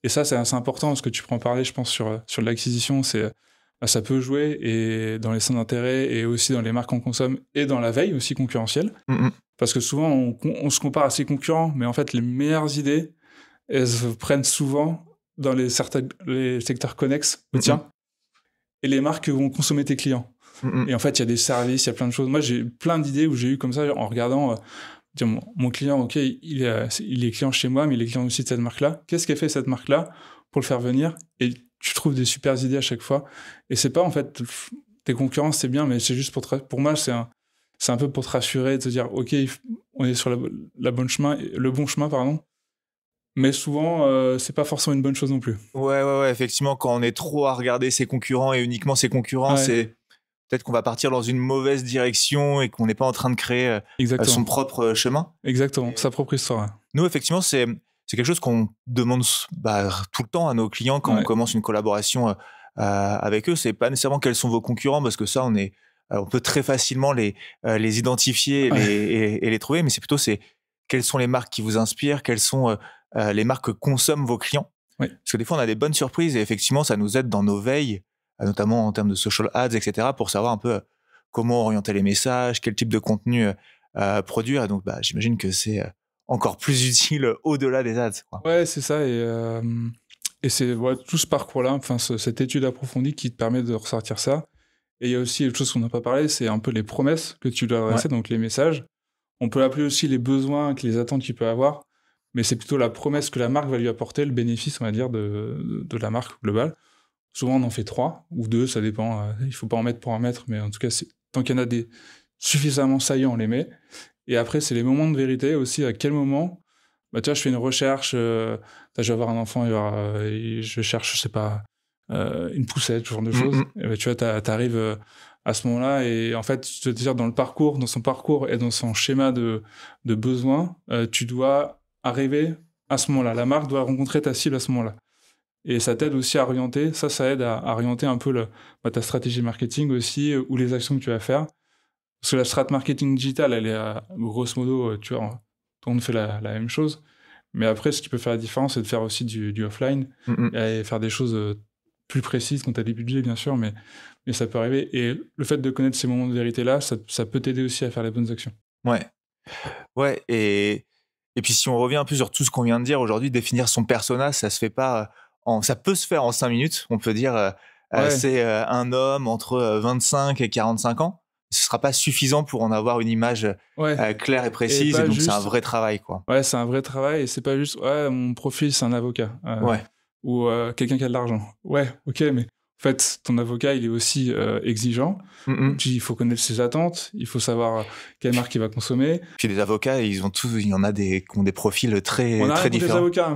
S2: Et ça, c'est assez important, parce que tu peux en parler, je pense, sur l'acquisition, ça peut jouer et dans les centres d'intérêt et aussi dans les marques qu'on consomme et dans la veille aussi concurrentielle.
S1: Mm-hmm.
S2: Parce que souvent, on se compare à ses concurrents, mais en fait, les meilleures idées, elles se prennent souvent dans les secteurs connexes, le tien, et les marques vont consommer tes clients. Mm-hmm. Et en fait, il y a des services, il y a plein de choses. Moi, j'ai plein d'idées où j'ai eu comme ça, en regardant, mon client, ok, il est client chez moi, mais il est client aussi de cette marque-là. Qu'est-ce qu'a fait cette marque-là pour le faire venir? Et tu trouves des super idées à chaque fois. Et c'est pas, en fait, tes concurrents, c'est bien, mais c'est juste pour moi, c'est un peu pour te rassurer, de te dire, ok, on est sur le bon chemin, pardon. Mais souvent, c'est pas forcément une bonne chose non plus.
S1: Ouais, effectivement, quand on est trop à regarder ses concurrents et uniquement ses concurrents, c'est peut-être qu'on va partir dans une mauvaise direction et qu'on n'est pas en train de créer son propre chemin.
S2: Exactement, sa propre histoire.
S1: Nous, effectivement, c'est quelque chose qu'on demande tout le temps à nos clients quand on commence une collaboration avec eux. C'est pas nécessairement quels sont vos concurrents, parce que ça, on peut très facilement les identifier et les trouver, mais c'est plutôt quelles sont les marques qui vous inspirent, quelles sont les marques que consomment vos clients. Parce que des fois, on a des bonnes surprises et effectivement, ça nous aide dans nos veilles, notamment en termes de social ads, etc., pour savoir un peu comment orienter les messages, quel type de contenu produire. Et donc, j'imagine que c'est encore plus utile au-delà des ads, quoi.
S2: Ouais, c'est ça. Et c'est tout ce parcours-là, enfin, cette étude approfondie qui te permet de ressortir ça. Et il y a aussi une chose qu'on n'a pas parlé, c'est un peu les promesses que tu dois adresser, donc les messages. On peut appeler aussi les besoins, les attentes qu'il peut avoir, mais c'est plutôt la promesse que la marque va lui apporter, le bénéfice, on va dire, de la marque globale. Souvent, on en fait 3 ou 2, ça dépend. Il ne faut pas en mettre pour en mettre, mais en tout cas, tant qu'il y en a des suffisamment saillants, on les met. Et après, c'est les moments de vérité aussi. À quel moment, tu vois, je fais une recherche, je vais avoir un enfant, je cherche, je sais pas, une poussette, ce genre de choses. Et tu vois, t'arrives à ce moment-là, et en fait, je veux dire, dans son parcours et dans son schéma de besoins, tu dois arriver à ce moment-là. La marque doit rencontrer ta cible à ce moment-là. Et ça t'aide aussi à orienter, ça aide à orienter un peu ta stratégie marketing aussi, ou les actions que tu vas faire. Parce que la strat marketing digital, elle est grosso modo, tu vois, tout le monde fait la même chose. Mais après, ce qui peut faire la différence, c'est de faire aussi du offline et faire des choses plus précises quand tu as des budgets, bien sûr, mais ça peut arriver. Et le fait de connaître ces moments de vérité-là, ça peut t'aider aussi à faire les bonnes actions.
S1: Ouais, et puis si on revient un peu sur tout ce qu'on vient de dire aujourd'hui, définir son persona, ça se fait pas ça peut se faire en 5 minutes. On peut dire c'est un homme entre 25 et 45 ans. Ce sera pas suffisant pour en avoir une image claire et précise, et donc c'est un vrai travail, quoi.
S2: Ouais, c'est un vrai travail, et c'est pas juste mon profil, c'est un avocat. Ou quelqu'un qui a de l'argent. Ouais, ok, mais en fait, ton avocat, il est aussi exigeant. Puis il faut connaître ses attentes, il faut savoir quelle marque il va consommer.
S1: Puis les avocats, il y en a qui ont des profils très différents. On a
S2: des avocats,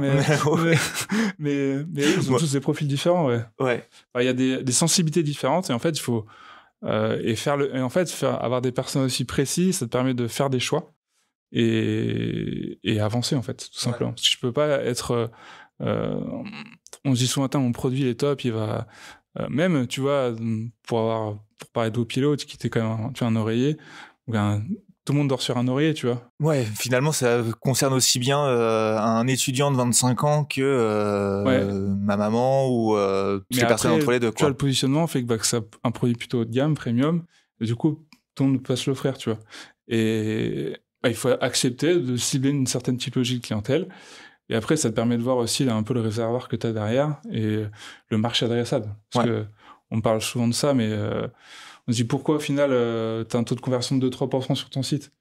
S2: mais ils ont tous des profils différents, il y a des sensibilités différentes, et en fait, il faut avoir des personnes aussi précises, ça te permet de faire des choix et avancer, en fait, tout simplement. Parce que je peux pas être... on se dit souvent, mon produit il est top, il va... même, tu vois, pour parler de pilote qui était quand même un oreiller, tout le monde dort sur un oreiller, tu vois.
S1: Ouais, finalement, ça concerne aussi bien un étudiant de 25 ans que ma maman ou toutes les personnes entre les deux, quoi.
S2: Tu vois, le positionnement fait que c'est un produit plutôt haut de gamme, premium, et du coup, tout le monde peut se l'offrir, tu vois. Et il faut accepter de cibler une certaine typologie de clientèle. Et après, ça te permet de voir aussi un peu le réservoir que tu as derrière et le marché adressable. Parce que on parle souvent de ça, mais on se dit pourquoi au final tu as un taux de conversion de 2-3% sur ton site.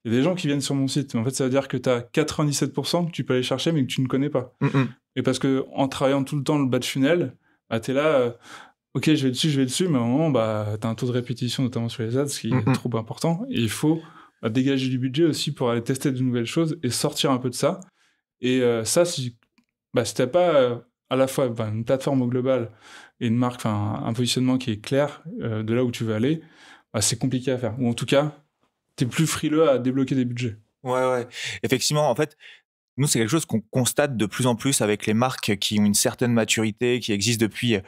S2: Il y a des gens qui viennent sur mon site, mais en fait, ça veut dire que tu as 97% que tu peux aller chercher, mais que tu ne connais pas. Et parce que en travaillant tout le temps le bas de funnel, tu es là, ok, je vais dessus, mais à un moment, tu as un taux de répétition, notamment sur les ads, qui est trop important. Et il faut dégager du budget aussi pour aller tester de nouvelles choses et sortir un peu de ça. Et ça, si t'as pas à la fois une plateforme au global et une marque, un positionnement qui est clair de là où tu veux aller, c'est compliqué à faire. Ou en tout cas, t'es plus frileux à débloquer des budgets.
S1: Ouais. Effectivement, en fait, nous, c'est quelque chose qu'on constate de plus en plus avec les marques qui ont une certaine maturité, qui existent depuis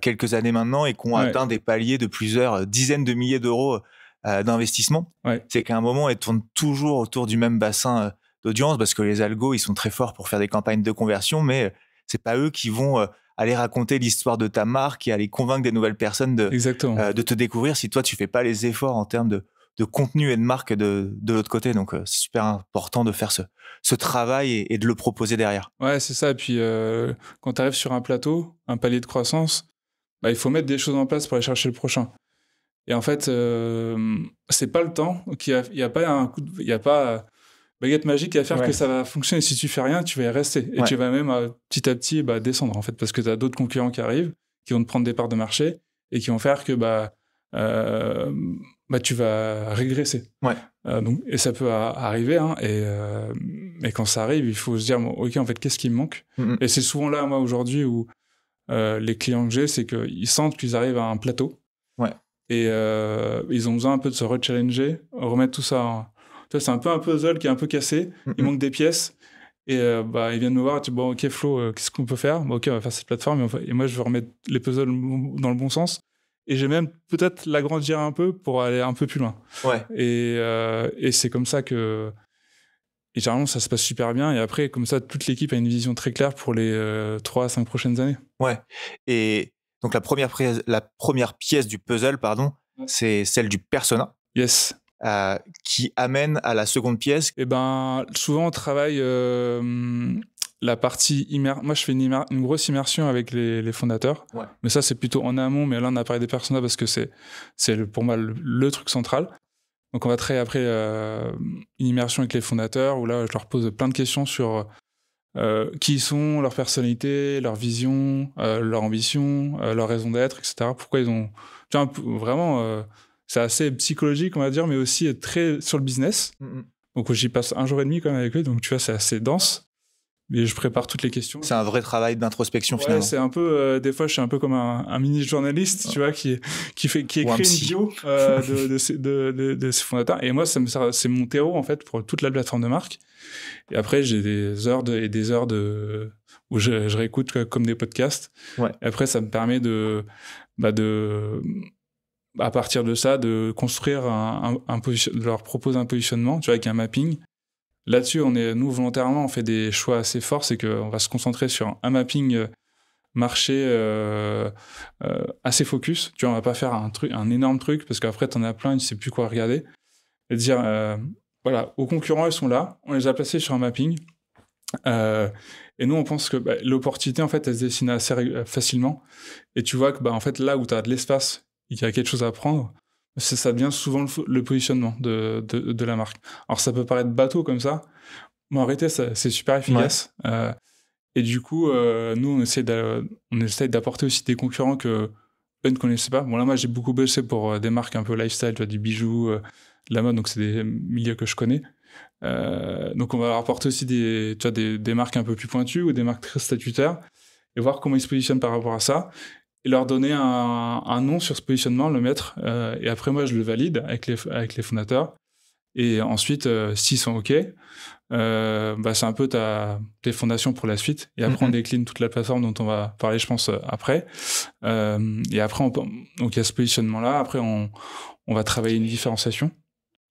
S1: quelques années maintenant et qui ont atteint des paliers de plusieurs dizaines de milliers d'euros d'investissement. C'est qu'à un moment, elles tournent toujours autour du même bassin d'audience, parce que les algos, ils sont très forts pour faire des campagnes de conversion, mais c'est pas eux qui vont aller raconter l'histoire de ta marque et aller convaincre des nouvelles personnes de te découvrir si toi tu fais pas les efforts en termes de contenu et de marque de l'autre côté. Donc c'est super important de faire ce travail et de le proposer derrière.
S2: Ouais, c'est ça. Et puis quand tu arrives sur un plateau, un palier de croissance, il faut mettre des choses en place pour aller chercher le prochain. Et en fait, c'est pas le temps. Il y a pas baguette magique qui va faire que ça va fonctionner. Si tu fais rien, tu vas y rester. Et tu vas même petit à petit descendre, en fait, parce que tu as d'autres concurrents qui arrivent, qui vont te prendre des parts de marché et qui vont faire que tu vas régresser. Et ça peut arriver, mais quand ça arrive, il faut se dire, ok, en fait, qu'est-ce qui me manque? Et c'est souvent là, moi, aujourd'hui, où les clients que j'ai, c'est qu'ils sentent qu'ils arrivent à un plateau. Et ils ont besoin un peu de se rechallenger, remettre tout ça c'est un peu un puzzle qui est un peu cassé, il manque des pièces, et ils viennent me voir, ok Flo, qu'est-ce qu'on peut faire? Ok, on va faire cette plateforme, et moi je veux remettre les puzzles dans le bon sens, et j'ai même peut-être l'agrandir un peu pour aller un peu plus loin. Et c'est comme ça que... Et généralement, ça se passe super bien, et après, comme ça, toute l'équipe a une vision très claire pour les 3 à 5 prochaines années.
S1: Et donc la première pièce du puzzle, c'est celle du persona.
S2: Yes.
S1: Qui amène à la seconde pièce.
S2: Souvent on travaille la partie moi je fais une grosse immersion avec les fondateurs, mais ça c'est plutôt en amont, mais là on a parlé des personas parce que c'est pour moi le truc central. Donc on va travailler après une immersion avec les fondateurs, où là je leur pose plein de questions sur qui ils sont, leur personnalité, leur vision, leur ambition, leur raison d'être, etc. Pourquoi ils ont... vraiment... c'est assez psychologique, on va dire, mais aussi très sur le business. Donc j'y passe 1 jour et demi quand même avec eux, donc tu vois, c'est assez dense. Et je prépare toutes les questions.
S1: C'est un vrai travail d'introspection, finalement.
S2: C'est un peu, des fois, je suis un peu comme un mini-journaliste, tu vois, qui écrit une bio de ses fondateurs. Et moi, ça me sert, c'est mon terreau, en fait, pour toute la plateforme de marque. Et après, j'ai des heures où je réécoute comme des podcasts. Et après, ça me permet à partir de ça, de construire de leur proposer un positionnement, tu vois, avec un mapping, Là-dessus, nous, volontairement, on fait des choix assez forts, c'est qu'on va se concentrer sur un mapping marché assez focus. Tu vois, on va pas faire un énorme truc, parce qu'après, t'en as plein, tu sais plus quoi regarder. Et dire, voilà, aux concurrents, ils sont là, on les a placés sur un mapping. Et nous, on pense que l'opportunité, en fait, elle se dessine assez facilement. Et tu vois que, en fait, là où tu as de l'espace, il y a quelque chose à prendre, ça devient souvent le positionnement de la marque. Alors, ça peut paraître bateau comme ça, mais en réalité, c'est super efficace. Ouais. Et du coup, nous, on essaie d'apporter aussi des concurrents que eux ne connaissaient pas. Bon, là, moi, j'ai beaucoup bossé pour des marques un peu lifestyle, tu vois, du bijou, de la mode, donc c'est des milieux que je connais. Donc on va leur apporter aussi des marques un peu plus pointues ou des marques très statutaires et voir comment ils se positionnent par rapport à ça et leur donner un nom sur ce positionnement, le mettre, et après moi je le valide avec les fondateurs et ensuite s'ils sont OK, c'est un peu tes fondations pour la suite et après on décline toute la plateforme dont on va parler je pense après, et après donc il y a ce positionnement là, après on va travailler une différenciation.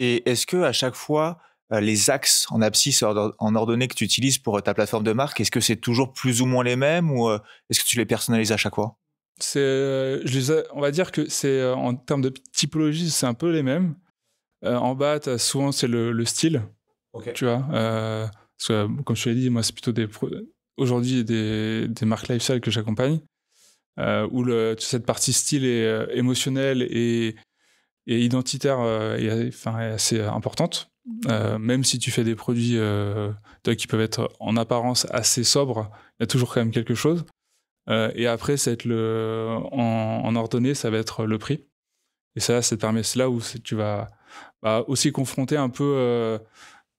S1: Et est-ce que à chaque fois les axes en abscisse en ordonnée que tu utilises pour ta plateforme de marque, est-ce que c'est toujours plus ou moins les mêmes ou est-ce que tu les personnalises à chaque fois?
S2: On va dire que c'est en termes de typologie, c'est un peu les mêmes. En bas, souvent c'est le style, okay. Tu vois. Parce que, comme je te l'ai dit, moi c'est plutôt aujourd'hui des marques lifestyle que j'accompagne, où cette partie style est émotionnelle et identitaire est assez importante. Même si tu fais des produits qui peuvent être en apparence assez sobres, il y a toujours quand même quelque chose. Et après, ça va être en ordonnée, ça va être le prix. Et ça te permet, c'est là où tu vas aussi confronter un peu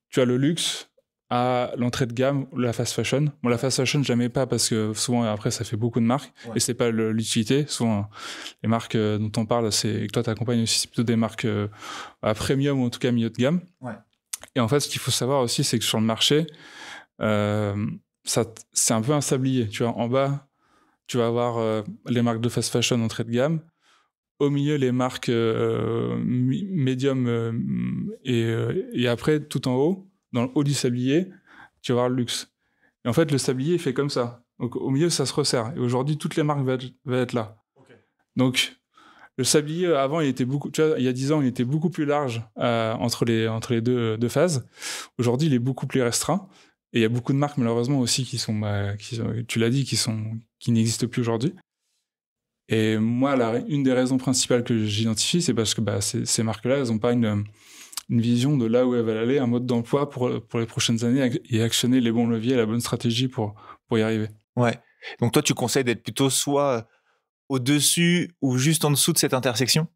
S2: tu as le luxe à l'entrée de gamme, la fast fashion. Bon, la fast fashion, jamais pas parce que souvent après ça fait beaucoup de marques, ouais. Et c'est pas l'utilité. Souvent les marques dont on parle, que toi t'accompagnes aussi, c'est plutôt des marques à premium ou en tout cas milieu de gamme.
S1: Ouais.
S2: Et en fait, ce qu'il faut savoir aussi, c'est que sur le marché, c'est un peu un sablier. Tu vois, en bas, tu vas avoir les marques de fast fashion entrée de gamme. Au milieu, les marques médium et après, tout en haut, dans le haut du sablier, tu vas avoir le luxe. Et en fait, le sablier, il fait comme ça. Donc, au milieu, ça se resserre. Et aujourd'hui, toutes les marques vont être là. Okay. Donc, le sablier, avant, il y a 10 ans, il était beaucoup plus large entre les deux phases. Aujourd'hui, il est beaucoup plus restreint. Et il y a beaucoup de marques, malheureusement, aussi, qui tu l'as dit, qui n'existent plus aujourd'hui. Et moi, une des raisons principales que j'identifie, c'est parce que ces marques-là, elles n'ont pas une vision de là où elles veulent aller, un mode d'emploi pour les prochaines années et actionner les bons leviers, la bonne stratégie pour y arriver.
S1: Ouais. Donc toi, tu conseilles d'être plutôt soit au-dessus ou juste en dessous de cette intersection ?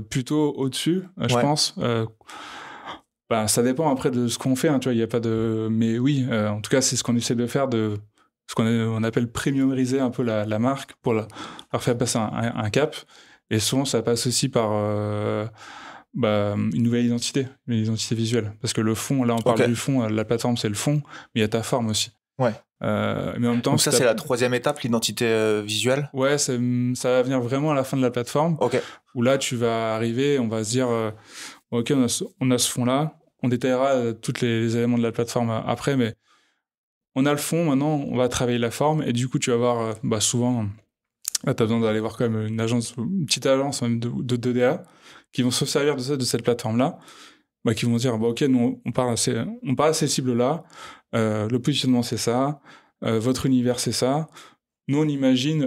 S2: Plutôt au-dessus, je pense. Ça dépend après de ce qu'on fait, hein, tu vois, il y a pas de... Mais oui, en tout cas, c'est ce qu'on essaie de faire, ce qu'on appelle premiumiser un peu la marque pour leur faire passer un cap. Et souvent, ça passe aussi par une nouvelle identité, une identité visuelle. Parce que le fond, là, on parle du fond, la plateforme, c'est le fond, mais il y a ta forme aussi.
S1: Ouais.
S2: Mais en même temps,
S1: donc ça, c'est la troisième étape, l'identité visuelle ?
S2: Ouais, ça va venir vraiment à la fin de la plateforme, où là, tu vas arriver, on va se dire, OK, on a ce fond-là, on détaillera tous les éléments de la plateforme après, mais on a le fond, maintenant, on va travailler la forme, et du coup, tu vas voir, souvent, là, tu as besoin d'aller voir quand même une petite agence même de 2DA, qui vont se servir de cette plateforme-là, qui vont dire, OK, nous, on part à ces cibles-là, le positionnement, c'est ça, votre univers, c'est ça. Nous, on imagine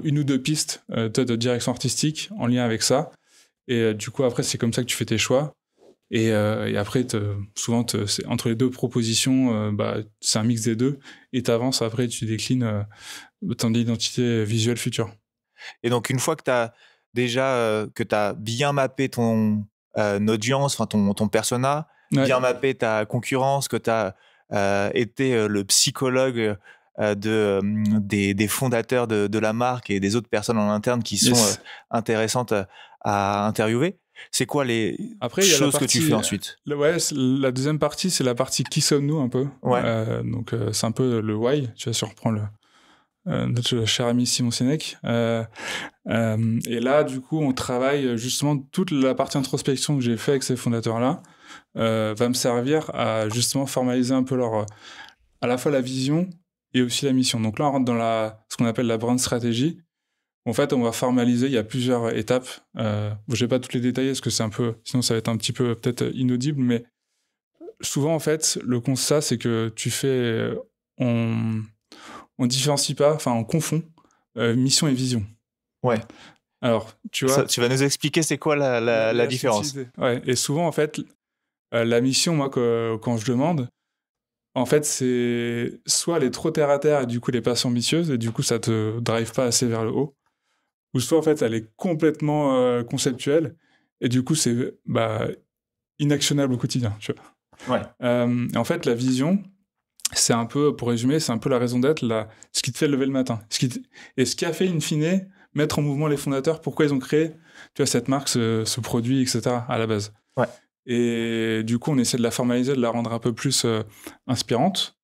S2: une ou deux pistes de direction artistique en lien avec ça, et du coup, après, c'est comme ça que tu fais tes choix. Et après, souvent, c'est entre les deux propositions, c'est un mix des deux. Et t'avances, après, tu déclines ton identité visuelle future.
S1: Et donc, une fois que t'as déjà que t'as bien mappé ton audience, enfin ton persona, bien mappé ta concurrence, que t'as été le psychologue des fondateurs de la marque et des autres personnes en interne qui sont intéressantes à interviewer. C'est quoi les choses que tu fais ensuite ?
S2: La deuxième partie, c'est la partie qui sommes-nous un peu. Ouais. Donc, c'est un peu le why. Tu vas surprendre notre cher ami Simon Sinek. Et là, du coup, on travaille justement toute la partie introspection que j'ai fait avec ces fondateurs-là. va me servir à justement formaliser un peu à la fois la vision et aussi la mission. Donc là, on rentre dans ce qu'on appelle la brand stratégie. En fait, on va formaliser, il y a plusieurs étapes. Je vais pas toutes les détailler parce que c'est un peu, sinon ça va être un petit peu peut-être inaudible, mais souvent, en fait, le constat, c'est que on différencie pas, enfin, on confond mission et vision.
S1: Ouais.
S2: Alors, tu vois.
S1: Tu vas nous expliquer c'est quoi la différence.
S2: Ouais. Et souvent, en fait, la mission, moi, quand je demande, en fait, c'est soit elle est trop terre à terre et du coup, elle est pas assez ambitieuse et du coup, ça te drive pas assez vers le haut, ou soit, en fait, elle est complètement conceptuelle et du coup, c'est inactionnable au quotidien, tu vois.
S1: Ouais.
S2: En fait, la vision, c'est un peu, pour résumer, c'est un peu la raison d'être, ce qui te fait lever le matin. Et ce qui a fait, in fine, mettre en mouvement les fondateurs, pourquoi ils ont créé, tu vois, cette marque, ce produit, etc., à la base.
S1: Ouais.
S2: Et du coup, on essaie de la formaliser, de la rendre un peu plus inspirante.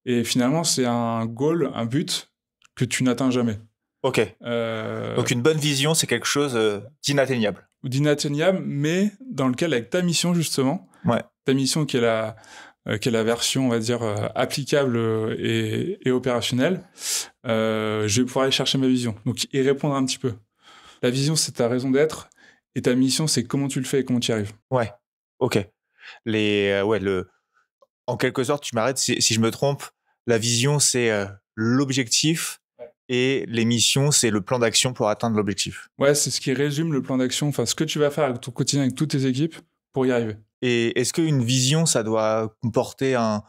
S2: Et finalement, c'est un goal, un but que tu n'atteins jamais.
S1: Ok. Donc une bonne vision, c'est quelque chose d'inatteignable.
S2: Ou d'inatteignable, mais dans lequel, avec ta mission, justement, ta mission qui est la version, on va dire, applicable et opérationnelle, je vais pouvoir aller chercher ma vision. Donc, y répondre un petit peu. La vision, c'est ta raison d'être, et ta mission, c'est comment tu le fais et comment tu y arrives.
S1: Ouais, ok. En quelque sorte, tu m'arrêtes si je me trompe, la vision, c'est l'objectif, et les missions, c'est le plan d'action pour atteindre l'objectif.
S2: Ouais, c'est ce qui résume le plan d'action, enfin, ce que tu vas faire avec ton quotidien, avec toutes tes équipes, pour y arriver.
S1: Et est-ce qu'une vision, ça doit comporter un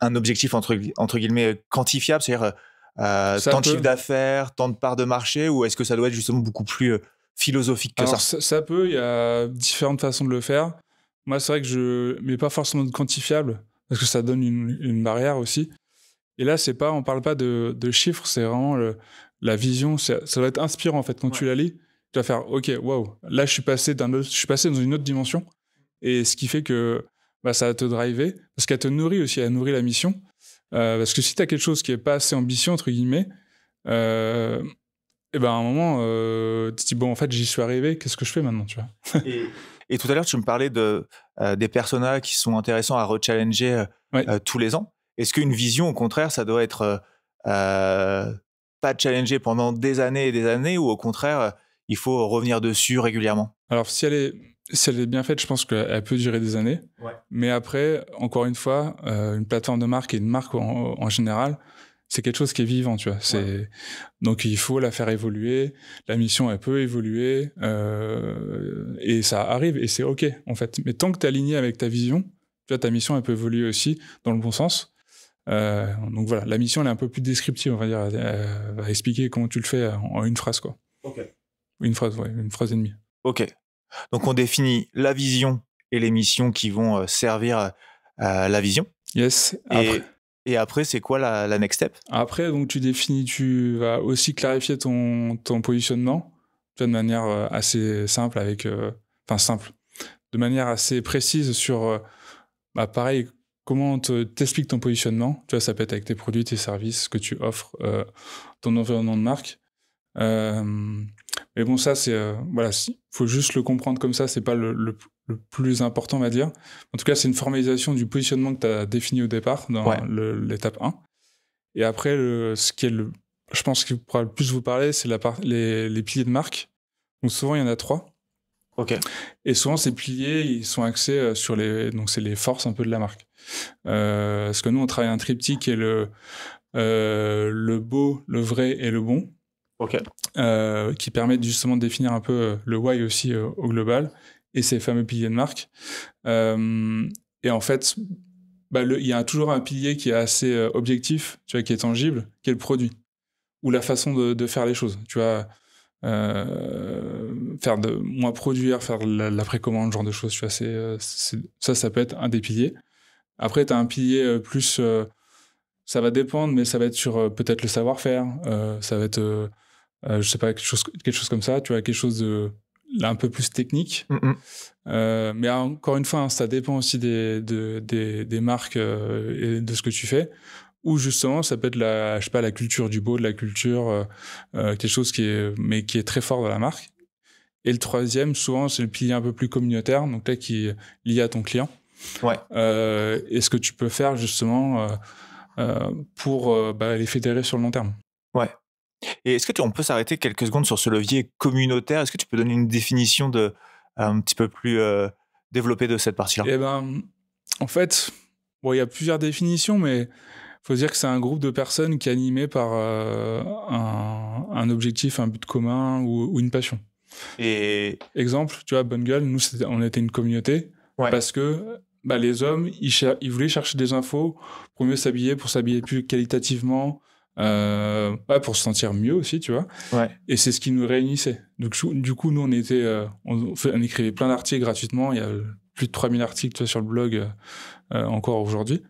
S1: objectif entre guillemets quantifiable, c'est-à-dire tant de chiffre d'affaires, tant de parts de marché, ou est-ce que ça doit être justement beaucoup plus philosophique que ça?
S2: Ça peut, il y a différentes façons de le faire. Moi, c'est vrai que je mets pas forcément de quantifiable, parce que ça donne une barrière aussi. Et là, on parle pas de chiffres, c'est vraiment la vision, ça doit être inspirant en fait. Quand tu la lis, tu vas faire OK, waouh, là je suis passé dans une autre dimension, et ce qui fait que ça va te driver, parce qu'elle te nourrit aussi, elle nourrit la mission. Parce que si tu as quelque chose qui est pas assez ambitieux, entre guillemets, et à un moment, tu te dis, bon, en fait, j'y suis arrivé, qu'est-ce que je fais maintenant, tu vois?
S1: Et tout à l'heure, tu me parlais des personas qui sont intéressants à rechallenger tous les ans. Est-ce qu'une vision, au contraire, ça doit être pas challenger pendant des années et des années, ou au contraire, il faut revenir dessus régulièrement?
S2: Alors, si elle est bien faite, je pense qu'elle peut durer des années. Ouais. Mais après, encore une fois, une plateforme de marque et une marque en général, c'est quelque chose qui est vivant, tu vois. Donc, il faut la faire évoluer. La mission, elle peut évoluer. Et ça arrive, et c'est OK, en fait. Mais tant que tu es aligné avec ta vision, tu vois, ta mission, elle peut évoluer aussi dans le bon sens. Donc voilà, la mission, elle est un peu plus descriptive, on va dire. Elle va expliquer comment tu le fais en une phrase, quoi.
S1: OK.
S2: Une phrase et demie.
S1: OK. Donc, on définit la vision et les missions qui vont servir la vision.
S2: Yes.
S1: Et après, c'est quoi la next step?
S2: Après, donc, tu vas aussi clarifier ton positionnement de manière assez simple, de manière assez précise sur, pareil, comment t'expliques ton positionnement. Tu vois, ça peut être avec tes produits, tes services, ce que tu offres, ton environnement de marque. Mais bon, ça, faut juste le comprendre comme ça, c'est pas le plus important, on va dire. En tout cas, c'est une formalisation du positionnement que tu as défini au départ dans l'étape 1. Et après, je pense qu'il pourra le plus vous parler, c'est les piliers de marque. Donc souvent, il y en a 3.
S1: OK.
S2: Et souvent, ces piliers, ils sont axés donc c'est les forces un peu de la marque. Parce que nous, on travaille un triptyque qui est le beau, le vrai et le bon.
S1: OK.
S2: Qui permettent justement de définir un peu le why aussi au global, et ces fameux piliers de marque. Et en fait, il y a toujours un pilier qui est assez objectif, tu vois, qui est tangible, qui est le produit, ou la façon de faire les choses. Tu vois, produire, faire de la précommande, ce genre de choses, tu vois, ça peut être un des piliers. Après, tu as un pilier plus... ça va dépendre, mais ça va être sur peut-être le savoir-faire, ça va être... je sais pas, quelque chose comme ça, tu vois, quelque chose un peu plus technique. Mais encore une fois, hein, ça dépend aussi des marques et de ce que tu fais. Ou justement, ça peut être la culture du beau, de la culture, quelque chose qui est très fort dans la marque. Et le troisième, souvent, c'est le pilier un peu plus communautaire, donc là, qui est lié à ton client.
S1: Ouais.
S2: Et ce que tu peux faire, justement, pour les fédérer sur le long terme.
S1: Ouais. Et est-ce que on peut s'arrêter quelques secondes sur ce levier communautaire? Est-ce que tu peux donner une définition un petit peu plus développée de cette partie-là?
S2: Eh ben, en fait, il y a plusieurs définitions, mais faut dire que c'est un groupe de personnes qui est animé par un objectif, un but commun ou une passion.
S1: Et
S2: exemple, tu vois, Bonne Gueule, nous, on était une communauté parce que les hommes, ils voulaient chercher des infos pour mieux s'habiller, pour s'habiller plus qualitativement, pour se sentir mieux aussi, tu vois.
S1: Ouais.
S2: Et c'est ce qui nous réunissait. Donc, du coup, nous, on écrivait plein d'articles gratuitement. Il y a plus de 3000 articles, tu vois, sur le blog encore aujourd'hui.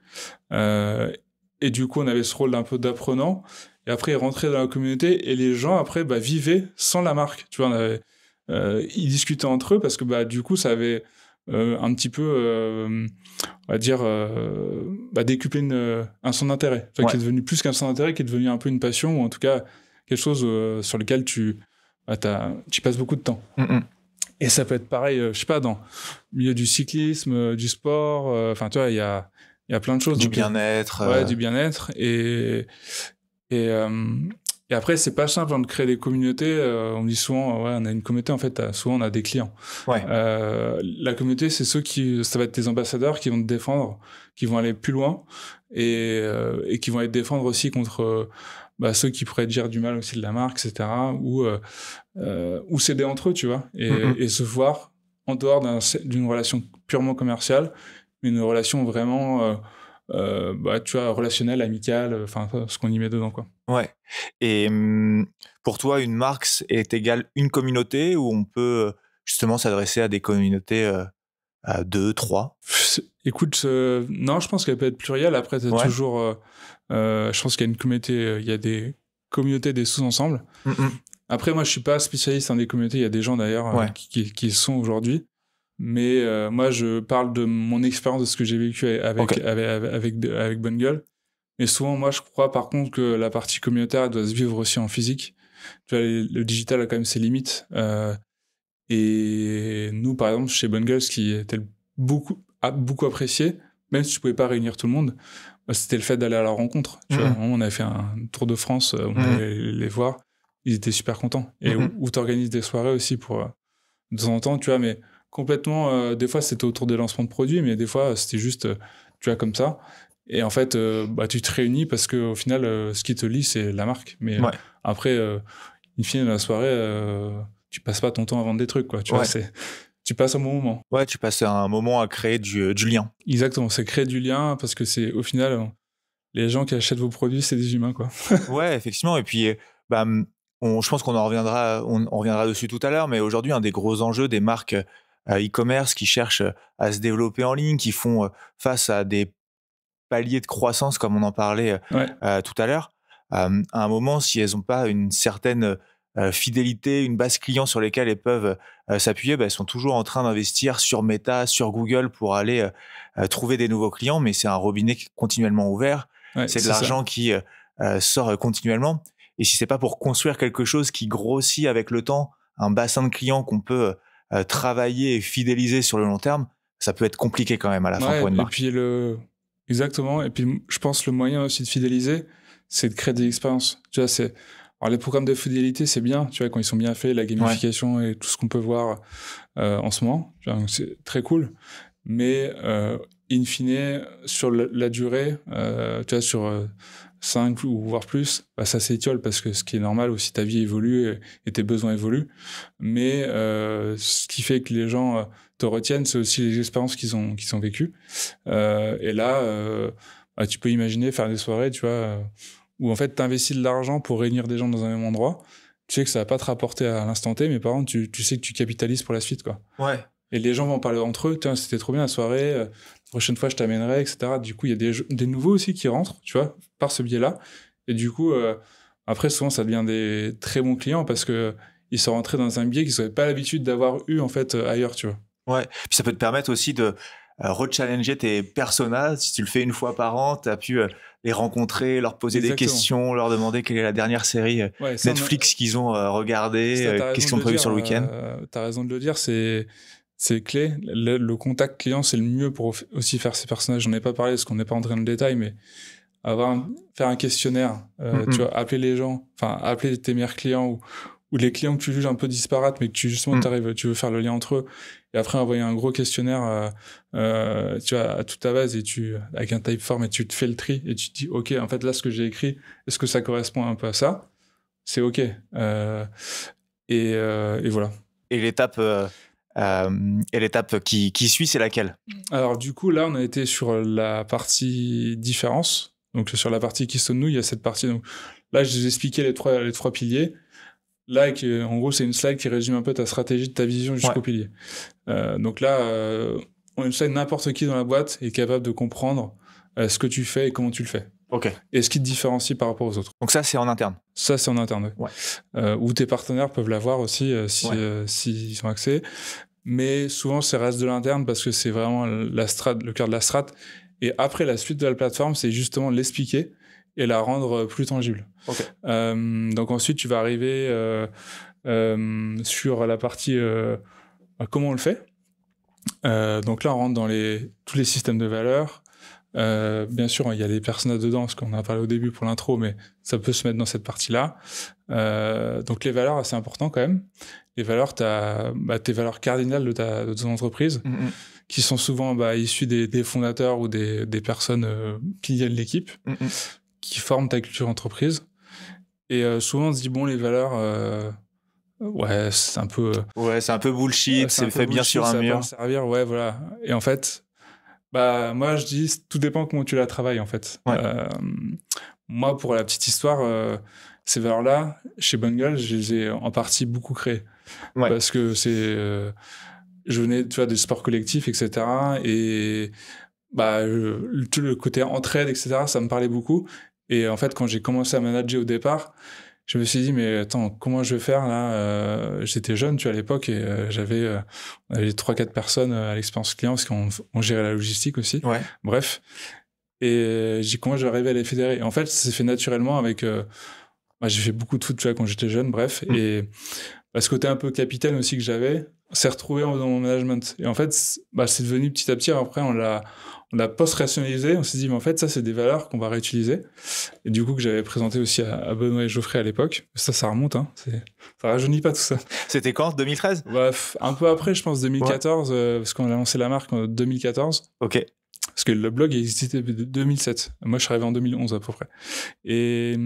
S2: Et du coup, on avait ce rôle d'un peu d'apprenant. Et après, ils rentraient dans la communauté et les gens, après, vivaient sans la marque. Tu vois, ils discutaient entre eux parce que, du coup, ça avait un petit peu, on va dire, décuplé un centre d'intérêt. Enfin, qui est devenu plus qu'un centre d'intérêt, qui est devenu un peu une passion ou en tout cas quelque chose sur lequel tu passes beaucoup de temps.
S1: Mm-hmm.
S2: Et ça peut être pareil, je sais pas, dans le milieu du cyclisme, du sport. Enfin, tu vois, il y a plein de choses.
S1: Du bien-être.
S2: Ouais, du bien-être. Et après, c'est pas simple de créer des communautés. On dit souvent, on a une communauté, en fait, souvent on a des clients.
S1: Ouais.
S2: La communauté, c'est ça va être tes ambassadeurs qui vont te défendre, qui vont aller plus loin et qui vont aller te défendre aussi contre ceux qui pourraient dire du mal aussi de la marque, etc. Ou s'aider entre eux, tu vois, et se voir en dehors d'une relation purement commerciale, mais une relation vraiment tu vois, relationnelle, amicale, enfin ce qu'on y met dedans, quoi.
S1: Ouais. Et pour toi, une marque est égale une communauté, ou on peut justement s'adresser à des communautés à 2, 3?
S2: Écoute, non, je pense qu'elle peut être plurielle. Après, c'est toujours je pense qu'il y a une communauté, il y a des communautés, des sous-ensembles. Après, moi, je suis pas spécialiste dans des communautés. Il y a des gens d'ailleurs qui sont aujourd'hui. Mais moi, je parle de mon expérience, de ce que j'ai vécu avec Bonne Gueule. Mais souvent, moi, je crois par contre que la partie communautaire doit se vivre aussi en physique. Tu vois, le digital a quand même ses limites. Et nous, par exemple, chez Bonne Gueule, ce qui était beaucoup apprécié, même si tu pouvais pas réunir tout le monde, c'était le fait d'aller à la rencontre. Tu vois, on avait fait un tour de France, on allait les voir. Ils étaient super contents. Et où tu organises des soirées aussi pour de temps en temps, tu vois, mais complètement, des fois c'était autour des lancements de produits, mais des fois c'était juste, tu vois, comme ça. Et en fait, tu te réunis parce qu'au final, ce qui te lie, c'est la marque. Mais après, in fine, la soirée, tu passes pas ton temps à vendre des trucs, quoi. Tu vois, tu passes un bon moment.
S1: Ouais, tu passes un moment à créer du lien.
S2: Exactement, c'est créer du lien parce que c'est, au final, les gens qui achètent vos produits, c'est des humains, quoi.
S1: Ouais, effectivement. Et puis, je pense qu'on reviendra dessus tout à l'heure, mais aujourd'hui, un des gros enjeux des marques e-commerce qui cherchent à se développer en ligne, qui font face à des paliers de croissance, comme on en parlait tout à l'heure, à un moment, si elles n'ont pas une certaine fidélité, une base client sur lesquelles elles peuvent s'appuyer, elles sont toujours en train d'investir sur Meta, sur Google pour aller trouver des nouveaux clients, mais c'est un robinet qui est continuellement ouvert. C'est de l'argent qui sort continuellement. Et si c'est pas pour construire quelque chose qui grossit avec le temps, un bassin de clients qu'on peut travailler et fidéliser sur le long terme, ça peut être compliqué quand même à la fin pour une marque.
S2: Et puis exactement. Et puis je pense le moyen aussi de fidéliser, c'est de créer des expériences. Tu vois, alors les programmes de fidélité, c'est bien, tu vois, quand ils sont bien faits, la gamification et tout ce qu'on peut voir en ce moment, tu vois, c'est très cool. Mais in fine, sur la durée, tu vois, sur 5 ou voire plus, ça s'étiole parce que ce qui est normal aussi, ta vie évolue et tes besoins évoluent. Mais ce qui fait que les gens te retiennent, c'est aussi les expériences qu'ils ont vécues. Et là, tu peux imaginer faire des soirées, tu vois, où en fait, tu investis de l'argent pour réunir des gens dans un même endroit. Tu sais que ça va pas te rapporter à l'instant T, mais par contre, tu sais que tu capitalises pour la suite, quoi.
S1: Ouais.
S2: Et les gens vont parler entre eux, c'était trop bien la soirée, la prochaine fois je t'amènerai, etc. Du coup, il y a des nouveaux aussi qui rentrent, tu vois, par ce biais-là. Et du coup, après, souvent, ça devient des très bons clients parce que ils sont rentrés dans un biais qu'ils n'avaient pas l'habitude d'avoir eu, en fait, ailleurs, tu vois.
S1: Ouais. Puis ça peut te permettre aussi rechallenger tes personas. Si tu le fais une fois par an, tu as pu les rencontrer, leur poser des questions, leur demander quelle est la dernière série Netflix qu'ils ont regardé, qu'est-ce qu'ils ont prévu sur le week-end.
S2: Tu as raison de le dire, c'est clé. Le contact client, c'est le mieux pour aussi faire ces personnages. J'en ai pas parlé parce qu'on n'est pas entré dans le détail, mais faire un questionnaire, tu vois, appeler les gens, enfin appeler tes meilleurs clients ou les clients que tu juges un peu disparates, mais que tu veux faire le lien entre eux, et après envoyer un gros questionnaire, tu vois, à toute ta base, et avec un typeform, et tu te fais le tri, et tu te dis, ok, en fait là, ce que j'ai écrit, est-ce que ça correspond un peu à ça? C'est ok. Et voilà.
S1: Et l'étape qui suit, c'est laquelle?
S2: Alors du coup, là, on a été sur la partie différence. Donc sur la partie qui sonne nous, il y a cette partie. Donc là, je vous ai expliqué les trois piliers. Là, en gros, c'est une slide qui résume un peu ta stratégie, de ta vision jusqu'au pilier. Donc là, on a une slide, n'importe qui dans la boîte est capable de comprendre ce que tu fais et comment tu le fais.
S1: Ok.
S2: Et ce qui te différencie par rapport aux autres.
S1: Donc ça, c'est en interne.
S2: Ça, c'est en interne.
S1: Ouais.
S2: Ou tes partenaires peuvent l'avoir aussi s'ils sont accès. Mais souvent, ça reste de l'interne parce que c'est vraiment le cœur de la strat. Et après, la suite de la plateforme, c'est justement l'expliquer et la rendre plus tangible.
S1: Okay.
S2: Donc ensuite, tu vas arriver sur la partie comment on le fait. Donc là, on rentre dans tous les systèmes de valeurs. Bien sûr, il y a les personas dedans, ce qu'on a parlé au début pour l'intro, mais ça peut se mettre dans cette partie-là. Donc les valeurs, assez important quand même. Les valeurs, tes valeurs cardinales de ton entreprise, qui sont souvent issues des fondateurs ou des personnes piliers de l'équipe, qui forment ta culture entreprise. Et souvent, on se dit, bon, les valeurs... c'est un peu...
S1: c'est un peu bullshit, c'est fait bien sur un mur.
S2: Ça va pas servir, voilà. Et en fait, moi, je dis, tout dépend comment tu la travailles, en fait.
S1: Ouais.
S2: Moi, pour la petite histoire, ces valeurs-là, chez Bungle, je les ai en partie beaucoup créées. Ouais. Parce que je venais, tu vois, des sports collectifs, etc. Et tout le côté entraide, etc., ça me parlait beaucoup. Et en fait, quand j'ai commencé à manager au départ, je me suis dit, mais attends, comment je vais faire là? J'étais jeune, tu vois, à l'époque, et on avait 3-4 personnes à l'expérience client, parce qu'on gérait la logistique aussi.
S1: Ouais.
S2: Bref. Et j'ai dit, comment je vais arriver à les fédérer? Et en fait, ça s'est fait naturellement avec... j'ai fait beaucoup de foot, tu vois, quand j'étais jeune, bref. Et ce côté un peu capitaine aussi que j'avais, s'est retrouvé dans mon management. Et en fait, c'est devenu petit à petit, après, on l'a post-rationalisé, on s'est dit, mais en fait, ça, c'est des valeurs qu'on va réutiliser. Et du coup, que j'avais présenté aussi à Benoît et Geoffrey à l'époque. Ça remonte, hein. Ça rajeunit pas tout ça.
S1: C'était quand, 2013?
S2: Un peu après, je pense, 2014, parce qu'on a lancé la marque en 2014.
S1: Ok.
S2: Parce que le blog existait depuis 2007. Moi, je suis arrivé en 2011 à peu près. Et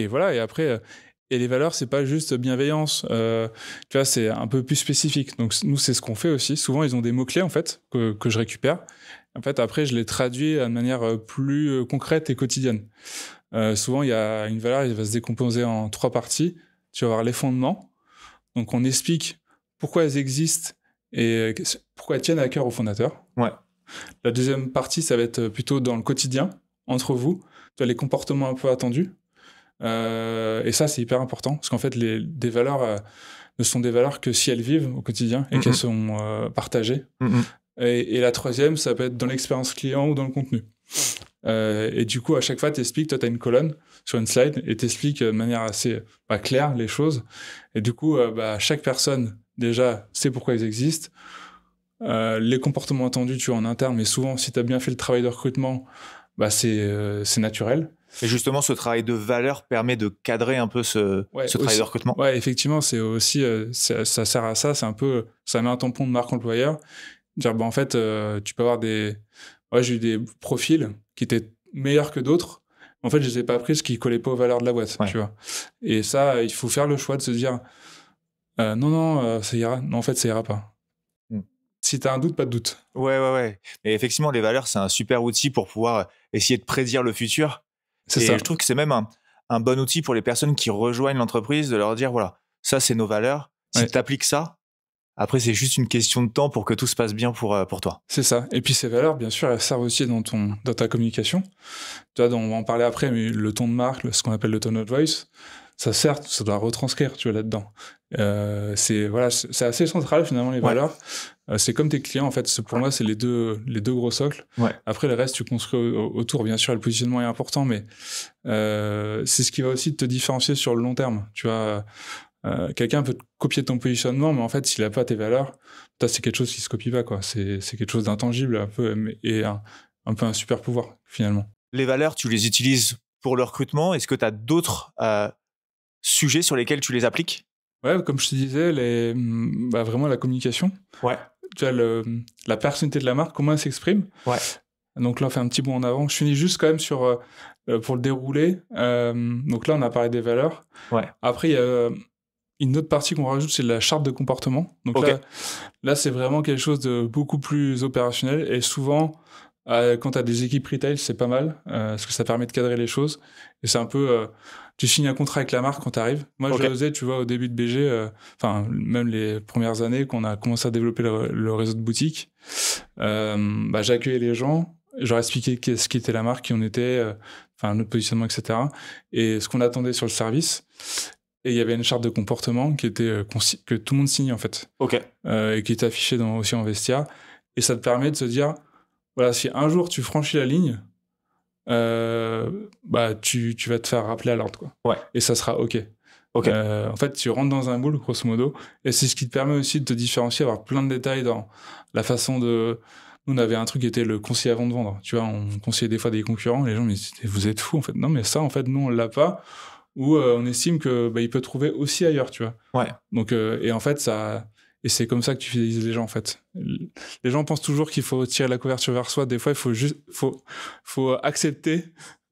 S2: voilà, et après... Et les valeurs, c'est pas juste bienveillance. Tu vois, c'est un peu plus spécifique. Donc, nous, c'est ce qu'on fait aussi. Souvent, ils ont des mots-clés, en fait, que je récupère. En fait, après, je les traduis de manière plus concrète et quotidienne. Souvent, il y a une valeur, elle va se décomposer en 3 parties. Tu vas avoir les fondements. Donc, on explique pourquoi elles existent et pourquoi elles tiennent à cœur aux fondateurs.
S1: Ouais.
S2: La deuxième partie, ça va être plutôt dans le quotidien, entre vous. Tu as les comportements un peu attendus. Et ça, c'est hyper important, parce qu'en fait, des valeurs ne sont des valeurs que si elles vivent au quotidien et qu'elles sont partagées. Et la troisième, ça peut être dans l'expérience client ou dans le contenu. Et du coup, à chaque fois, t'expliques, toi, t'as une colonne sur une slide et t'expliques de manière assez claire les choses. Et du coup, chaque personne, déjà, sait pourquoi elles existent. Les comportements attendus, tu vois, en interne, mais souvent, si t'as bien fait le travail de recrutement, c'est naturel.
S1: Et justement, ce travail de valeur permet de cadrer un peu ce travail de recrutement.
S2: Ouais, effectivement, c'est aussi, ça sert à ça. C'est un peu, ça met un tampon de marque employeur. Dire, en fait, tu peux avoir j'ai eu des profils qui étaient meilleurs que d'autres. En fait, je les ai pas pris parce qu'ils collaient pas aux valeurs de la boîte, tu vois. Et ça, il faut faire le choix de se dire, non, ça ira. Non, en fait, ça ira pas. Si t'as un doute, pas de doute.
S1: Ouais. Et effectivement, les valeurs, c'est un super outil pour pouvoir essayer de prédire le futur. C'est ça. Je trouve que c'est même un bon outil pour les personnes qui rejoignent l'entreprise, de leur dire, voilà, ça, c'est nos valeurs. Si tu appliques ça, après, c'est juste une question de temps pour que tout se passe bien pour toi.
S2: C'est ça. Et puis, ces valeurs, bien sûr, elles servent aussi dans ta communication. Tu vois, on va en parler après, mais le ton de marque, ce qu'on appelle le tone of voice, ça certes, ça doit retranscrire, tu vois, là-dedans. C'est assez central finalement les valeurs. C'est comme tes clients en fait. Pour moi, c'est les deux gros socles.
S1: Ouais.
S2: Après le reste, tu construis autour. Bien sûr, le positionnement est important, mais c'est ce qui va aussi te différencier sur le long terme. Tu vois, quelqu'un peut copier ton positionnement, mais en fait, s'il a pas tes valeurs, c'est quelque chose qui se copie pas, quoi. C'est quelque chose d'intangible un peu et un peu un super pouvoir finalement.
S1: Les valeurs, tu les utilises pour le recrutement. Est-ce que tu as d'autres sujets sur lesquels tu les appliques?
S2: Ouais, comme je te disais, vraiment la communication.
S1: Ouais.
S2: Tu vois, la personnalité de la marque, comment elle s'exprime.
S1: Ouais.
S2: Donc là, on fait un petit bond en avant. Je finis juste quand même sur, pour le dérouler. Donc là, on a parlé des valeurs.
S1: Ouais.
S2: Après, il y a une autre partie qu'on rajoute, c'est la charte de comportement. Donc là, c'est vraiment quelque chose de beaucoup plus opérationnel. Et souvent, quand tu as des équipes retail, c'est pas mal, parce que ça permet de cadrer les choses. Et c'est un peu... tu signes un contrat avec la marque quand tu arrives. Moi, je le faisais, tu vois, au début de BG, même les premières années qu'on a commencé à développer le réseau de boutiques, j'accueillais les gens, je leur expliquais ce qu'était la marque, qui on était, notre positionnement, etc. Et ce qu'on attendait sur le service. Et il y avait une charte de comportement qui était que tout le monde signe, en fait. Et qui est affichée aussi en vestiaire. Et ça te permet de se dire, voilà, si un jour tu franchis la ligne, tu vas te faire rappeler à l'ordre, quoi.
S1: Ouais.
S2: Et ça sera OK. En fait, tu rentres dans un moule, grosso modo, et c'est ce qui te permet aussi de te différencier, avoir plein de détails dans la façon de... Nous, on avait un truc qui était le conseiller avant de vendre. Tu vois, on conseillait des fois des concurrents, les gens me disaient, vous êtes fous, en fait. Non, mais ça, en fait, nous, on l'a pas, ou on estime que il peut trouver aussi ailleurs, tu vois.
S1: Ouais.
S2: Donc, et en fait, ça... Et c'est comme ça que tu fidélises les gens, en fait. Les gens pensent toujours qu'il faut tirer la couverture vers soi. Des fois, il faut juste, faut accepter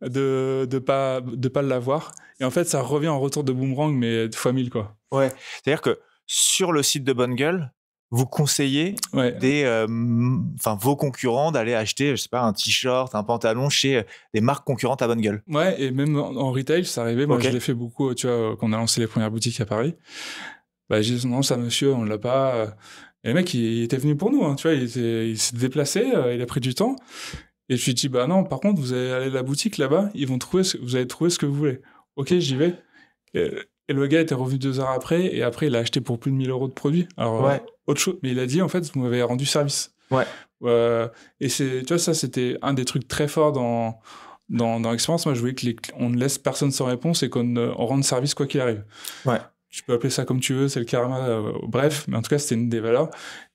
S2: de pas l'avoir. Et en fait, ça revient en retour de boomerang, mais de fois 1000, quoi.
S1: Ouais. C'est-à-dire que sur le site de Bonne Gueule, vous conseillez vos concurrents d'aller acheter, je sais pas, un t-shirt, un pantalon chez des marques concurrentes à Bonne Gueule.
S2: Ouais, et même en retail, ça arrivait. Moi, je l'ai fait beaucoup, tu vois, quand on a lancé les premières boutiques à Paris. J'ai dit, non, ça, monsieur, on l'a pas. Et le mec, il était venu pour nous, hein, tu vois, il s'est déplacé, il a pris du temps. Et je lui ai dit, non, par contre, vous allez aller à la boutique là-bas, vous allez trouver ce que vous voulez. Ok, j'y vais. Et le gars était revenu 2 heures après, et après, il a acheté pour plus de 1 000 € de produits. Alors, autre chose. Mais il a dit, en fait, vous m'avez rendu service.
S1: Ouais.
S2: Et tu vois, ça, c'était un des trucs très forts dans l'expérience. Moi, je voulais qu'on ne laisse personne sans réponse et qu'on rende service quoi qu'il arrive.
S1: Ouais.
S2: Tu peux appeler ça comme tu veux, c'est le karma, bref, mais en tout cas, c'était une des valeurs.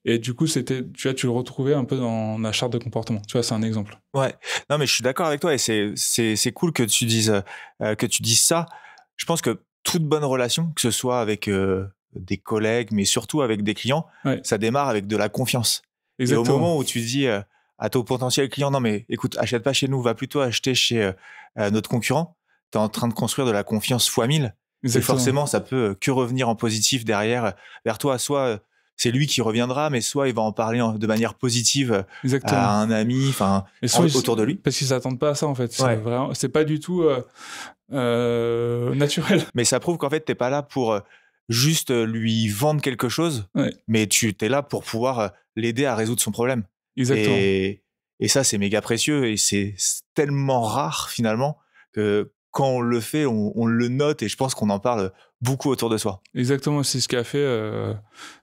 S2: Et du coup, tu le retrouvais un peu dans la charte de comportement. Tu vois, c'est un exemple.
S1: Ouais. Non, mais je suis d'accord avec toi et c'est cool que tu dises ça. Je pense que toute bonne relation, que ce soit avec des collègues, mais surtout avec des clients, ça démarre avec de la confiance. Exactement. Et au moment où tu dis à ton potentiel client, non, mais écoute, achète pas chez nous, va plutôt acheter chez notre concurrent, tu es en train de construire de la confiance fois 1000. Et forcément, ça peut que revenir en positif derrière vers toi. Soit c'est lui qui reviendra, mais soit il va en parler de manière positive à un ami, autour de lui.
S2: Parce qu'ils s'attendent pas à ça, en fait. C'est pas du tout naturel.
S1: Mais ça prouve qu'en fait, t'es pas là pour juste lui vendre quelque chose, mais tu t'es là pour pouvoir l'aider à résoudre son problème.
S2: Exactement.
S1: Et ça, c'est méga précieux et c'est tellement rare finalement que quand on le fait, on le note et je pense qu'on en parle beaucoup autour de soi.
S2: Exactement, c'est ce qu'a fait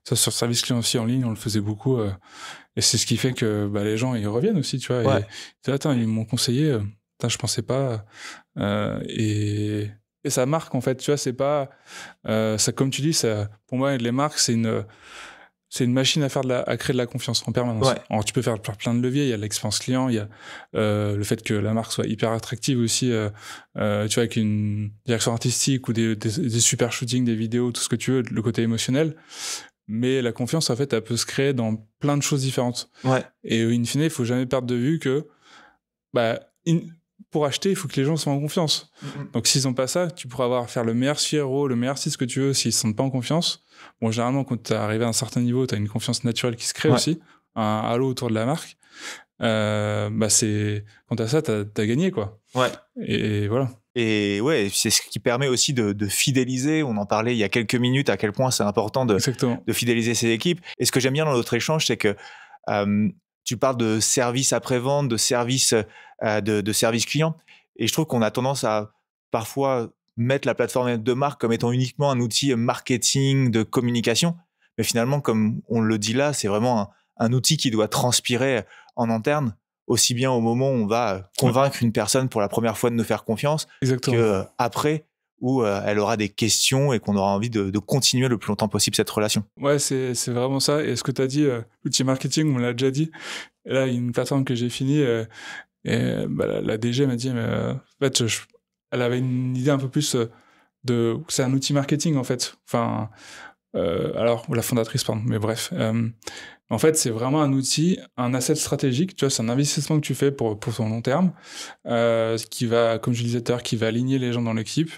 S2: ça sur service client aussi en ligne, on le faisait beaucoup et c'est ce qui fait que les gens ils reviennent aussi, tu vois. Et attends, ils m'ont conseillé, je pensais pas et ça marque en fait, tu vois, c'est pas ça comme tu dis, ça pour moi les marques c'est une machine à créer de la confiance en permanence. Alors, tu peux faire plein de leviers. Il y a l'expérience client, il y a le fait que la marque soit hyper attractive aussi, tu vois, avec une direction artistique ou des super shootings, des vidéos, tout ce que tu veux, le côté émotionnel. Mais la confiance, en fait, elle peut se créer dans plein de choses différentes. Et in fine, il faut jamais perdre de vue que pour acheter, il faut que les gens soient en confiance. Donc, s'ils n'ont pas ça, tu pourras faire le meilleur CRO, le meilleur site, ce que tu veux, s'ils ne se sentent pas en confiance. Bon, généralement, quand tu es arrivé à un certain niveau, tu as une confiance naturelle qui se crée aussi, un halo autour de la marque. C'est quand tu as ça, tu as gagné, quoi. Et voilà.
S1: Et c'est ce qui permet aussi de fidéliser. On en parlait il y a quelques minutes, à quel point c'est important de fidéliser ses équipes. Et ce que j'aime bien dans notre échange, c'est que tu parles de service après-vente, de service client. Et je trouve qu'on a tendance à parfois mettre la plateforme de marque comme étant uniquement un outil marketing, de communication. Mais finalement, comme on le dit là, c'est vraiment un outil qui doit transpirer en interne, aussi bien au moment où on va convaincre une personne pour la première fois de nous faire confiance, qu'après, où elle aura des questions et qu'on aura envie de continuer le plus longtemps possible cette relation.
S2: Ouais, c'est vraiment ça. Et ce que tu as dit, l'outil marketing, on l'a déjà dit. Et là, il y a une plateforme que j'ai finie, et la DG m'a dit, mais en fait, elle avait une idée un peu plus c'est un outil marketing, en fait. Enfin, alors, la fondatrice, pardon, mais bref. En fait, c'est vraiment un outil, un asset stratégique, tu vois, c'est un investissement que tu fais pour ton long terme, qui va, comme je disais tout à l'heure, qui va aligner les gens dans l'équipe,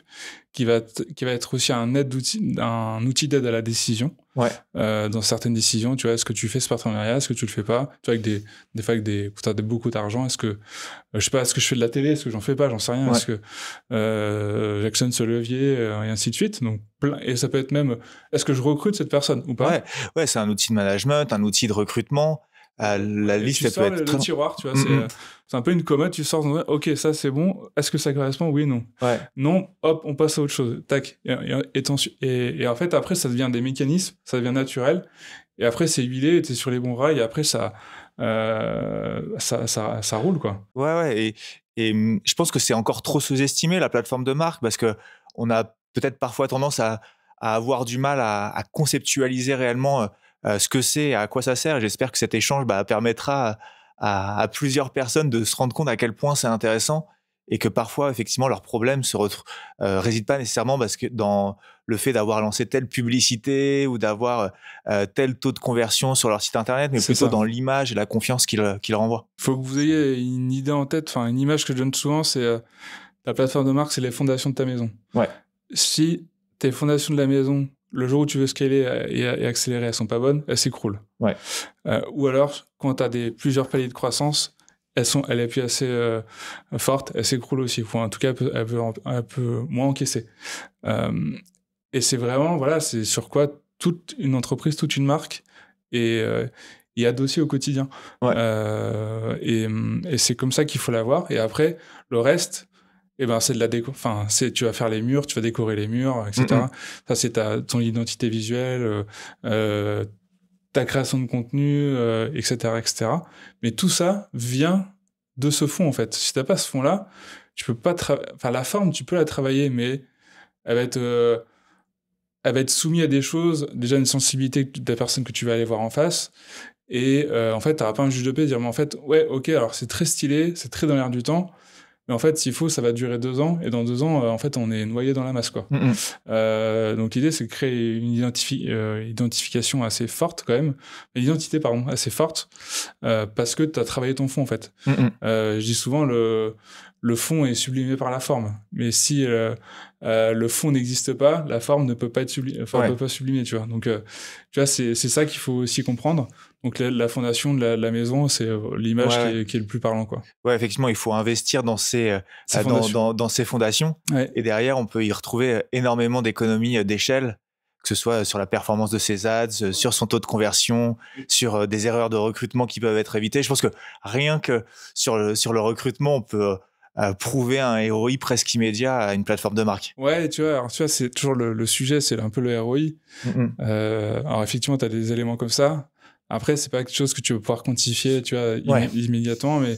S2: qui va être aussi un outil d'aide à la décision.
S1: Ouais.
S2: Dans certaines décisions, tu vois, est-ce que tu fais ce partenariat, est-ce que tu le fais pas, tu vois, des fois avec t'as beaucoup d'argent, est-ce que je sais pas, est-ce que je fais de la télé, est-ce que j'en fais pas, j'en sais rien, est-ce que j'actionne ce levier, et ainsi de suite. Donc et ça peut être même, est-ce que je recrute cette personne ou pas?
S1: Ouais, c'est un outil de management, un outil de recrutement. La liste,
S2: tu sors
S1: peut être
S2: le tiroir, tu vois, c'est un peu une commode, tu sors, ok, ça c'est bon, est-ce que ça correspond? Oui, non.
S1: Ouais.
S2: Non, hop, on passe à autre chose, tac. Et en fait, après, ça devient des mécanismes, ça devient naturel, et après, c'est huilé, t'es sur les bons rails, et après, ça roule, quoi.
S1: Ouais, et je pense que c'est encore trop sous-estimé, la plateforme de marque, parce que on a peut-être parfois tendance à avoir du mal à conceptualiser réellement ce que c'est et à quoi ça sert. J'espère que cet échange permettra à plusieurs personnes de se rendre compte à quel point c'est intéressant et que parfois, effectivement, leurs problèmes résident pas nécessairement parce que dans le fait d'avoir lancé telle publicité ou d'avoir tel taux de conversion sur leur site internet, mais plutôt dans l'image et la confiance qu'ils renvoient.
S2: Il faut que vous ayez une idée en tête, enfin une image que je donne souvent, c'est la plateforme de marque, c'est les fondations de ta maison.
S1: Ouais.
S2: Si tes fondations de la maison, le jour où tu veux scaler et accélérer, elles sont pas bonnes, elles s'écroulent.
S1: Ouais.
S2: Ou alors, quand tu as plusieurs paliers de croissance, elle est plus assez forte, elle s'écroule aussi. Ou en tout cas, elle peut moins encaisser. Et c'est vraiment, voilà, c'est sur quoi toute une entreprise, toute une marque est adossée au quotidien.
S1: Ouais.
S2: Et c'est comme ça qu'il faut l'avoir. Et après, le reste, c'est de la déco. Enfin, tu vas faire les murs, tu vas décorer les murs, etc. Ça, c'est ton identité visuelle, ta création de contenu, etc., etc. Mais tout ça vient de ce fond, en fait. Si t'as pas ce fond-là, tu peux pas la forme, tu peux la travailler, mais elle va être soumise à des choses, déjà une sensibilité de la personne que tu vas aller voir en face. Et en fait, t'auras pas un juge de paix de dire, mais en fait, ouais, ok, alors c'est très stylé, c'est très dans l'air du temps. Mais en fait, s'il faut, ça va durer 2 ans. Et dans 2 ans, en fait, on est noyé dans la masse, quoi. Donc, l'idée, c'est de créer une identification assez forte, quand même. Une identité, pardon, assez forte. Parce que tu as travaillé ton fond, en fait. Je dis souvent, le fond est sublimé par la forme. Mais si le fond n'existe pas, la forme ne peut pas être peut pas sublimer, tu vois. Donc, tu vois, c'est ça qu'il faut aussi comprendre. Donc la fondation de la maison, c'est l'image qui est le plus parlant, quoi.
S1: Ouais, effectivement, il faut investir dans ces fondations.
S2: Ouais.
S1: Et derrière, on peut y retrouver énormément d'économies d'échelle, que ce soit sur la performance de ses ads, sur son taux de conversion, sur des erreurs de recrutement qui peuvent être évitées. Je pense que rien que sur le recrutement, on peut prouver un ROI presque immédiat à une plateforme de marque.
S2: Ouais, tu vois, c'est toujours le sujet, c'est un peu le ROI. Alors effectivement, tu as des éléments comme ça. Après, c'est pas quelque chose que tu vas pouvoir quantifier, tu vois, immédiatement, mais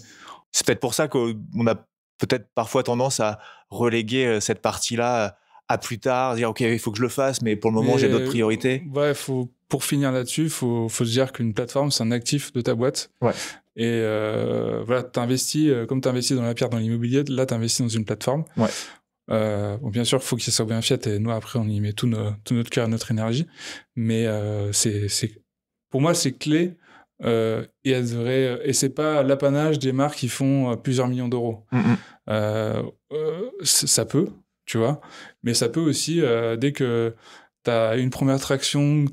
S1: c'est peut-être pour ça qu'on a peut-être parfois tendance à reléguer cette partie-là à plus tard, dire ok, il faut que je le fasse, mais pour le moment, j'ai d'autres priorités.
S2: Ouais, pour finir là-dessus, faut se dire qu'une plateforme, c'est un actif de ta boîte.
S1: Ouais.
S2: Et voilà, t'investis, comme t'investis dans la pierre, dans l'immobilier, là, t'investis dans une plateforme.
S1: Ouais.
S2: Bon, bien sûr, il faut que ça soit bien fait, et nous, après, on y met tout notre cœur et notre énergie. Mais pour moi, c'est clé, et c'est pas l'apanage des marques qui font plusieurs millions d'euros. Ça peut, tu vois, mais ça peut aussi, dès que t'as une première traction,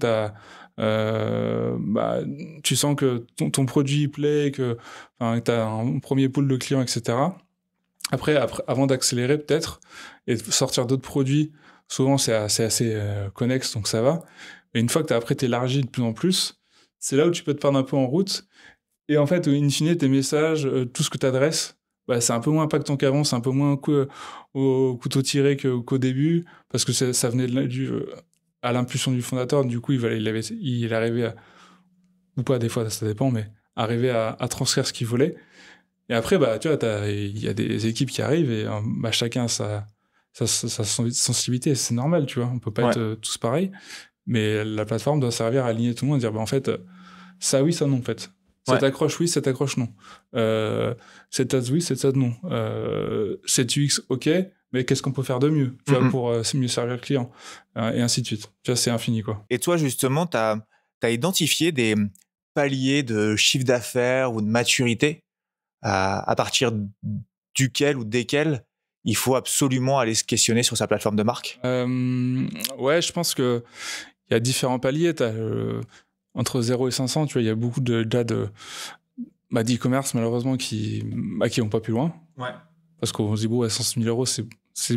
S2: tu sens que ton produit plaît, que t'as un premier pool de clients, etc. Après, avant d'accélérer peut-être et de sortir d'autres produits, souvent c'est assez connexe, donc ça va. Et une fois que après t'élargis de plus en plus, c'est là où tu peux te perdre un peu en route. Et en fait, in fine, tes messages, tout ce que tu adresses bah, c'est un peu moins impactant qu'avant, c'est un peu moins au couteau tiré qu'au début, parce que ça venait à l'impulsion du fondateur. Du coup, il arrivait à, ou pas des fois, ça dépend, mais arriver à transcrire ce qu'il voulait. Et après, bah, tu vois, il y a des équipes qui arrivent et bah, chacun a sa sensibilité, c'est normal, tu vois. On peut pas être tous pareils, mais la plateforme doit servir à aligner tout le monde, dire, bah, en fait, ça oui, ça non, en fait. Cette accroche oui, cette accroche non. Cette ad oui, cette ad non. Cette UX, ok, mais qu'est-ce qu'on peut faire de mieux, tu vois, pour mieux servir le client, et ainsi de suite. Tu vois, c'est infini, quoi.
S1: Et toi, justement, tu as identifié des paliers de chiffre d'affaires ou de maturité à partir duquel ou desquels il faut absolument aller se questionner sur sa plateforme de marque?
S2: Ouais, je pense qu'il y a différents paliers. T'as, entre 0 et 500, tu vois, il y a beaucoup d'e-commerce, malheureusement, qui vont pas plus loin.
S1: Ouais.
S2: Parce qu'on se dit, bon, 100 000 euros, c'est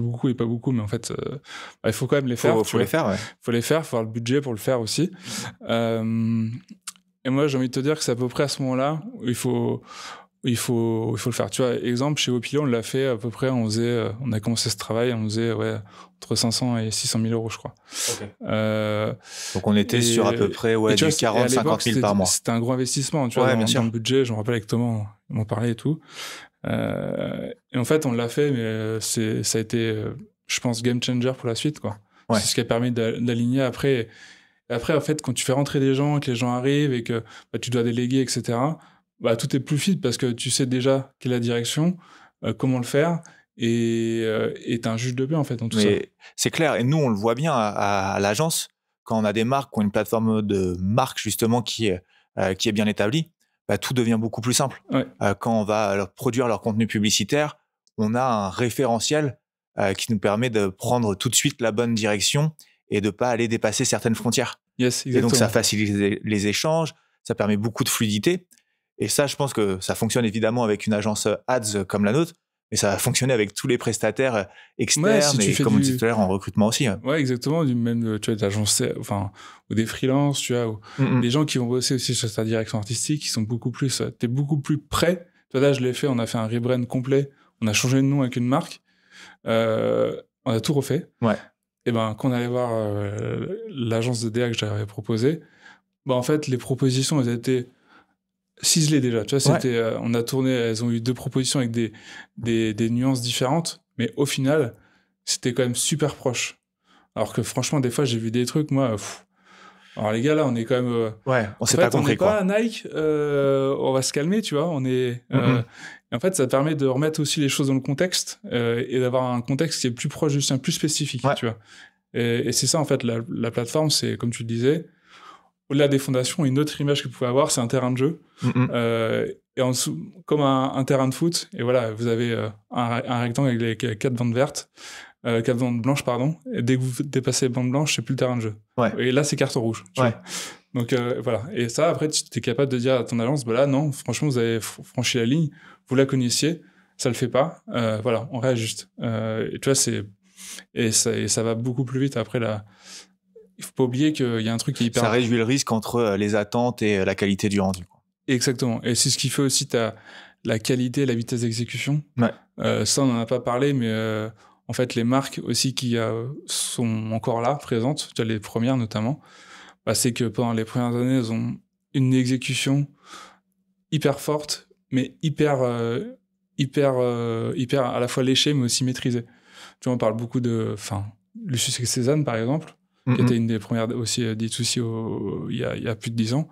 S2: beaucoup et pas beaucoup, mais en fait, il faut quand même les faire.
S1: Faut les faire, ouais.
S2: Faut les faire, faut avoir le budget pour le faire aussi. Et moi, j'ai envie de te dire que c'est à peu près à ce moment-là où il faut le faire. Tu vois, exemple, chez Opilio, on l'a fait à peu près, on a commencé ce travail, on faisait, entre 500 et 600 000 euros, je crois.
S1: Okay. Donc, on était sur à peu près, du 40-50 000 par mois.
S2: C'était un gros investissement, tu vois, dans le budget. Je me rappelle avec Thomas, on m'en parlait et tout. Et en fait, on l'a fait, mais ça a été, je pense, game changer pour la suite, quoi. Ouais. C'est ce qui a permis d'aligner après. Et après, en fait, quand tu fais rentrer des gens, que les gens arrivent et que tu dois déléguer, etc., bah, tout est plus fluide parce que tu sais déjà quelle est la direction, comment le faire, et t'es un juge de paix, en fait, dans tout ça.
S1: C'est clair. Et nous, on le voit bien à l'agence, quand on a des marques qui ont une plateforme de marque, justement, qui est bien établie, bah, tout devient beaucoup plus simple.
S2: Ouais.
S1: Quand on va produire leur contenu publicitaire, on a un référentiel qui nous permet de prendre tout de suite la bonne direction et de pas aller dépasser certaines frontières.
S2: Yes, exactement.
S1: Et donc, ça facilite les échanges, ça permet beaucoup de fluidité. Et ça, je pense que ça fonctionne évidemment avec une agence ads comme la nôtre, mais ça va fonctionner avec tous les prestataires externes et, comme on disait tout à l'heure, en recrutement aussi.
S2: Ouais, exactement. Même, tu vois, d'agence, ou des freelances, tu vois, ou des gens qui vont bosser aussi sur ta direction artistique, qui sont t'es beaucoup plus prêt. Tu vois, là, je l'ai fait, on a fait un rebrand complet, on a changé de nom avec une marque, on a tout refait.
S1: Ouais.
S2: Et ben, quand on allait voir l'agence de DA que j'avais proposée, en fait, les propositions, elles étaient ciselées déjà. Tu vois, c'était, on a tourné, elles ont eu 2 propositions avec des nuances différentes, mais au final, c'était quand même super proche. Alors que franchement, des fois, j'ai vu des trucs, moi, alors les gars, là, on est quand même...
S1: on s'est pas compris, quoi.
S2: On n'est pas à Nike, on va se calmer, tu vois, on est... Et en fait, ça permet de remettre aussi les choses dans le contexte, et d'avoir un contexte qui est plus proche, juste plus spécifique, tu vois. Et c'est ça, en fait, la plateforme, c'est, comme tu le disais, au-delà des fondations, une autre image que vous pouvez avoir, c'est un terrain de jeu. Et en dessous, comme un terrain de foot, et voilà, vous avez un rectangle avec les 4 bandes vertes, 4 bandes blanches, pardon, et dès que vous dépassez les bandes blanches, c'est plus le terrain de jeu. Et là, c'est carton rouge. Tu vois. Donc voilà. Et ça, après, tu es capable de dire à ton agence, bah là, non, franchement, vous avez franchi la ligne, vous la connaissiez, ça le fait pas, voilà, on réajuste. Et tu vois, et ça va beaucoup plus vite. Après, il faut pas oublier qu'il y a un truc qui est hyper...
S1: Ça réduit le risque entre les attentes et la qualité du rendu.
S2: Exactement. Et c'est ce qui fait aussi la qualité et la vitesse d'exécution. Ça, on n'en a pas parlé, mais en fait, les marques aussi qui sont encore là, présentes, tu vois, les premières notamment, c'est que pendant les premières années, elles ont une exécution hyper forte, mais hyper à la fois léchée, mais aussi maîtrisée. Tu vois, on parle beaucoup Lucius et Cézanne, par exemple, qui était une des premières aussi D2C il y a plus de 10 ans.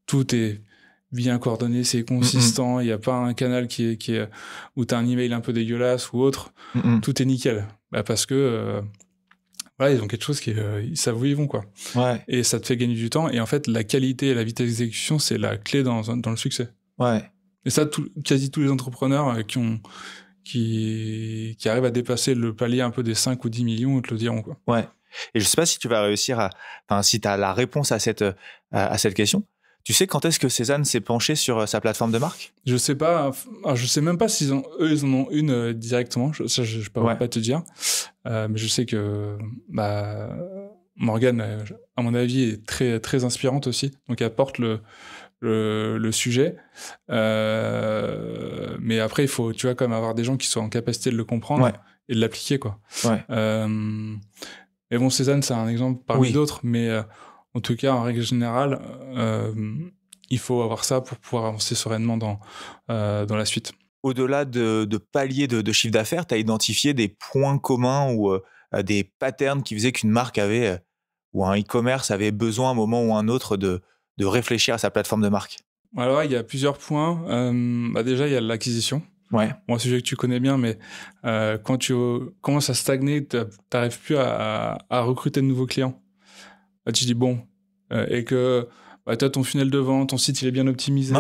S2: Tout est bien coordonné, c'est consistant, il n'y a pas un canal qui est où tu as un email un peu dégueulasse ou autre. Tout est nickel. Parce que ils ont quelque chose ils savent où ils vont, quoi. Et ça te fait gagner du temps. Et en fait, la qualité et la vitesse d'exécution, c'est la clé dans le succès. Et ça, quasi tous les entrepreneurs qui arrivent à dépasser le palier un peu des 5 ou 10 millions te le diront, quoi.
S1: Et je sais pas si tu vas réussir si tu as la réponse à cette question. Tu sais quand est-ce que Cézanne s'est penché sur sa plateforme de marque?
S2: Je sais pas. Je sais même pas s'ils en ont une directement. Ça, je peux pas te dire. Mais je sais que Morgane, à mon avis, est très très inspirante aussi. Donc elle porte le sujet. Mais après, il faut, tu vois, quand même avoir des gens qui soient en capacité de le comprendre et de l'appliquer, quoi. Mais bon, Cézanne, c'est un exemple parmi d'autres, mais en tout cas, en règle générale, il faut avoir ça pour pouvoir avancer sereinement dans la suite.
S1: Au-delà de paliers de chiffre d'affaires, tu as identifié des points communs ou des patterns qui faisaient qu'une marque avait, ou un e-commerce avait besoin à un moment ou à un autre de réfléchir à sa plateforme de marque?
S2: Alors, il y a plusieurs points. Déjà, il y a l'acquisition. Bon, un sujet que tu connais bien, mais quand tu commences à stagner, tu n'arrives plus à recruter de nouveaux clients. Là, tu te dis, bon, et que tu as ton funnel de vente, ton site il est bien optimisé.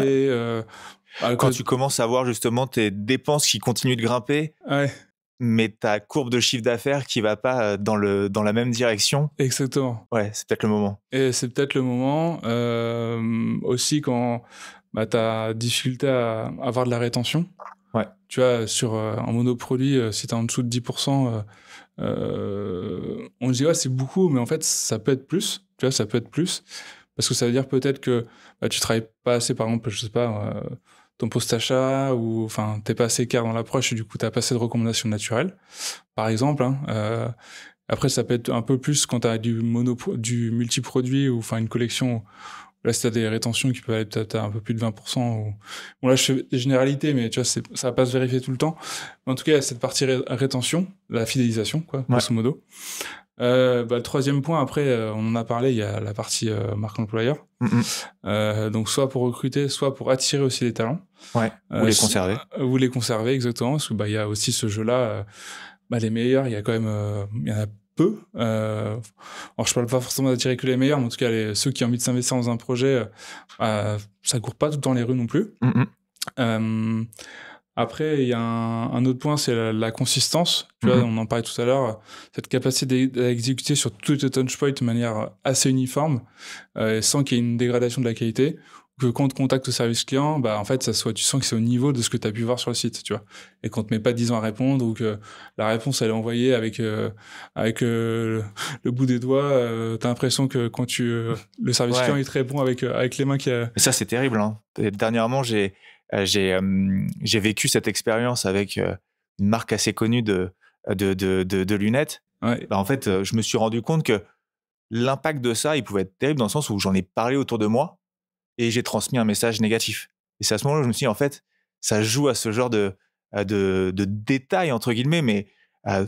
S1: Quand tu commences à voir justement tes dépenses qui continuent de grimper, mais ta courbe de chiffre d'affaires qui va pas dans la même direction.
S2: Exactement.
S1: Ouais, c'est peut-être le moment.
S2: Et c'est peut-être le moment aussi quand tu as difficulté à avoir de la rétention. Tu vois, sur un monoproduit, si tu es en dessous de 10%, on dit c'est beaucoup, mais en fait, ça peut être plus. Tu vois, ça peut être plus. Parce que ça veut dire peut-être que tu travailles pas assez, par exemple, je sais pas, ton post-achat, ou enfin, t'es pas assez clair dans l'approche et du coup, t'as pas assez de recommandations naturelles, par exemple. Après, ça peut être un peu plus quand t'as du multiproduit ou enfin une collection. Là, si t'as des rétentions qui peuvent aller peut-être à un peu plus de 20%. Bon, là, je fais des généralités, mais tu vois, ça va pas se vérifier tout le temps. Mais en tout cas, il y a cette partie rétention, la fidélisation, quoi, grosso modo. Le troisième point, après, on en a parlé, il y a la partie marque employeur. Donc, soit pour recruter, soit pour attirer aussi les talents.
S1: Ou les conserver.
S2: Ou les conserver, exactement. Parce que il y a aussi ce jeu-là. Les meilleurs, il y a quand même... il y en a peu. Alors, je parle pas forcément d'attirer que les meilleurs, mais en tout cas, ceux qui ont envie de s'investir dans un projet, ça court pas tout dans les rues non plus. Après, il y a un autre point, c'est la consistance. Tu vois, on en parlait tout à l'heure, cette capacité d'exécuter sur tous les touchpoints de manière assez uniforme, sans qu'il y ait une dégradation de la qualité. Que quand on te contacte au service client, en fait, tu sens que c'est au niveau de ce que tu as pu voir sur le site, tu vois. Et qu'on te met pas 10 ans à répondre, ou que la réponse, elle est envoyée avec le bout des doigts, t'as l'impression que quand le service client, il te répond avec les mains qui...
S1: Et ça, c'est terrible, hein. Et dernièrement, j'ai vécu cette expérience avec une marque assez connue de lunettes. En fait, je me suis rendu compte que l'impact de ça, il pouvait être terrible dans le sens où j'en ai parlé autour de moi et j'ai transmis un message négatif. Et c'est à ce moment-là où je me suis dit, en fait, ça joue à ce genre de détails, entre guillemets, mais